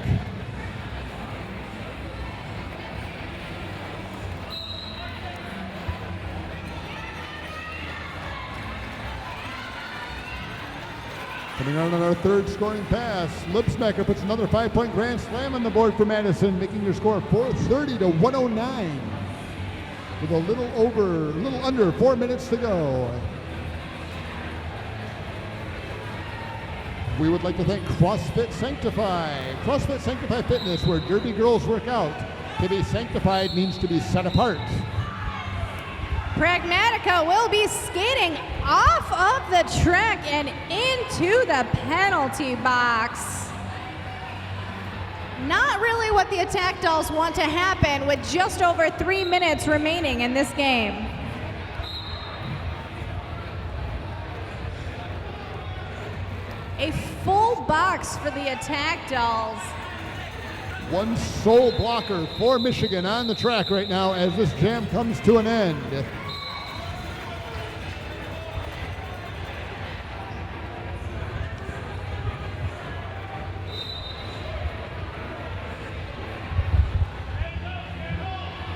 Coming on our third scoring pass, Lipsmacher puts another 5-point grand slam on the board for Madison, making your score 430 to 109. With a little under 4 minutes to go. We would like to thank CrossFit Sanctify. CrossFit Sanctify Fitness, where Derby girls work out. To be sanctified means to be set apart. Pragmatica will be skating off of the track and into the penalty box. Not really what the attack dolls want to happen with just over 3 minutes remaining in this game. A full box for the attack dolls. One sole blocker for Michigan on the track right now as this jam comes to an end.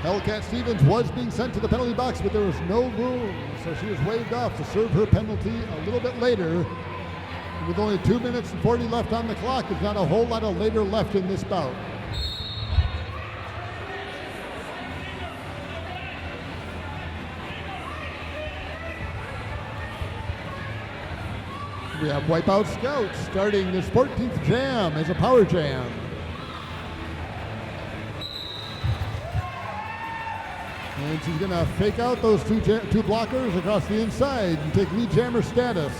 Hellcat Stevens was being sent to the penalty box, but there was no room, so she was waved off to serve her penalty a little bit later. With only 2 minutes and 40 left on the clock, there's not a whole lot of later left in this bout. We have Wipeout Scouts starting the 14th jam as a power jam. And she's going to fake out those two blockers across the inside and take lead jammer status.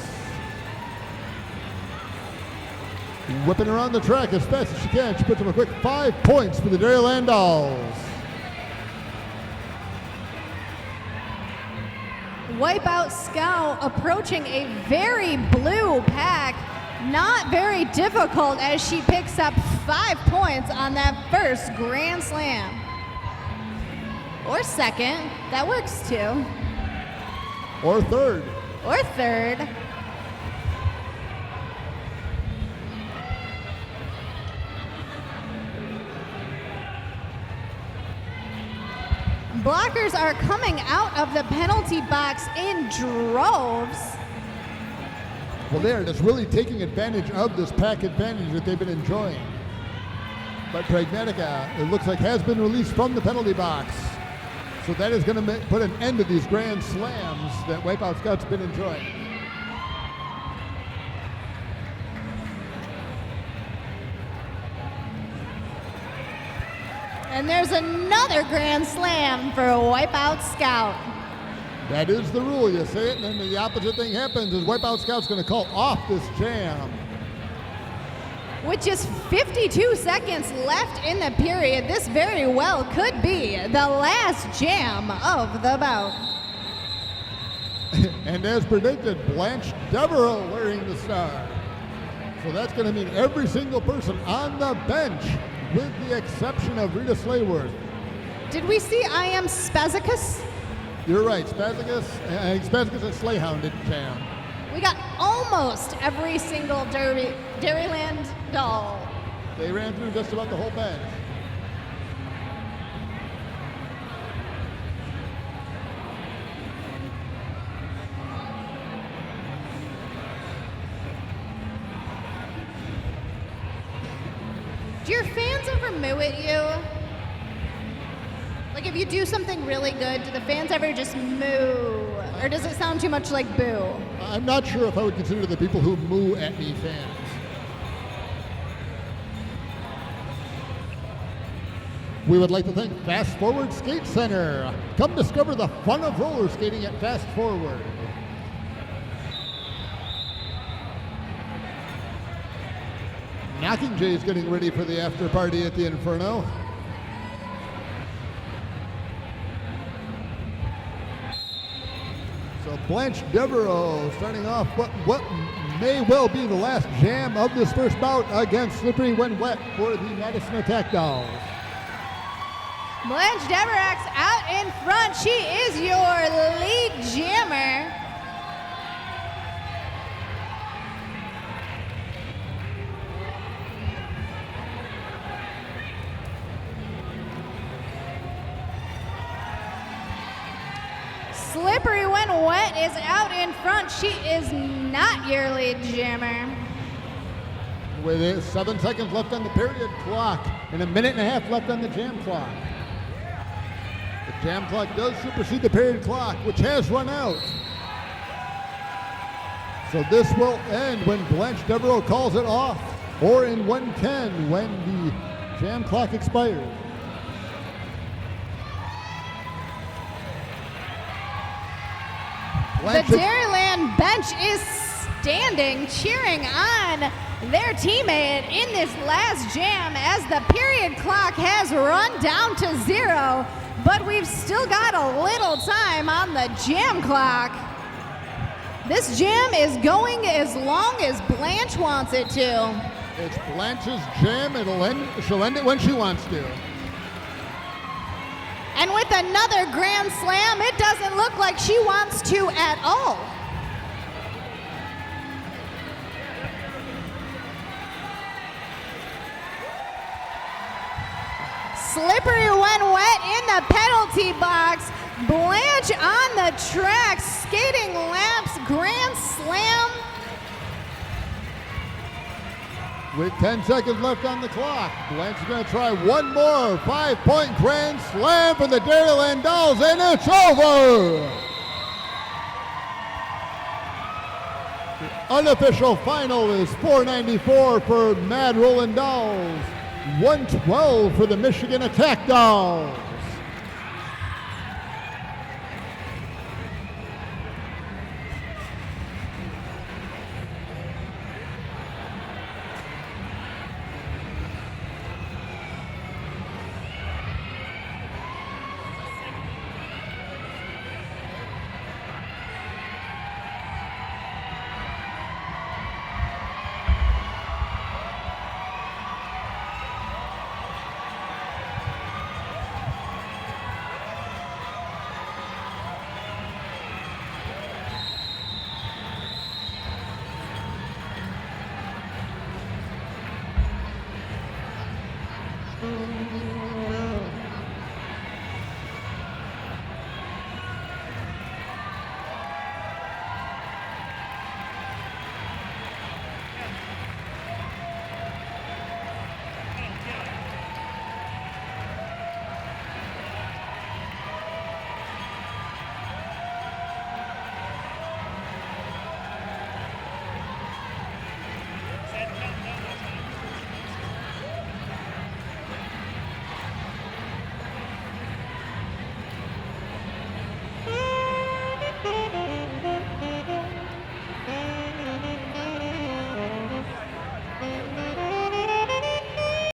Whipping around the track as fast as she can. She puts up a quick 5 points for the Dairyland Dolls. Wipeout Scout approaching a very blue pack. Not very difficult as she picks up 5 points on that first Grand Slam. Or second, that works too. Or third. Or third. Blockers are coming out of the penalty box in droves. Well, they're just really taking advantage of this pack advantage that they've been enjoying. But Pragmatica, it looks like, has been released from the penalty box. So that is going to put an end to these grand slams that Wipeout Scouts have been enjoying. And there's another Grand Slam for Wipeout Scout. That is the rule. You say it, and then the opposite thing happens is Wipeout Scout's going to call off this jam. With just 52 seconds left in the period, this very well could be the last jam of the bout. And as predicted, Blanche Devereaux wearing the star. So that's going to mean every single person on the bench, with the exception of Rita Slayworth. Did we see I Am Spazicus? You're right, Spazicus and Slayhound didn't jam. We got almost every single Dairyland doll. They ran through just about the whole bench. Do your fans ever moo at you? Like if you do something really good, do the fans ever just moo? Or does it sound too much like boo? I'm not sure if I would consider the people who moo at me fans. We would like to thank Fast Forward Skate Center. Come discover the fun of roller skating at Fast Forward. Knocking Jay's getting ready for the after party at the Inferno. So Blanche Devereaux starting off what may well be the last jam of this first bout against Slippery When Wet for the Madison Attack Dolls. Blanche Deverex out in front. She is your lead jammer. Slippery When Wet is out in front. She is not your lead jammer. With 7 seconds left on the period clock and a minute and a half left on the jam clock. The jam clock does supersede the period clock, which has run out. So this will end when Blanche Devereaux calls it off, or in 1:10 when the jam clock expires. The Dairyland bench is standing, cheering on their teammate in this last jam as the period clock has run down to 0, but we've still got a little time on the jam clock. This jam is going as long as Blanche wants it to. It's Blanche's jam. She'll end it when she wants to. And with another grand slam, it doesn't look like she wants to at all. Slippery When Wet in the penalty box. Blanche on the track, skating laps, grand slam. With 10 seconds left on the clock, Blanche is going to try one more 5-point grand slam for the Dairyland Dolls, and it's over! The unofficial final is 494 for Mad Rollin Dolls, 112 for the Michigan Attack Dolls.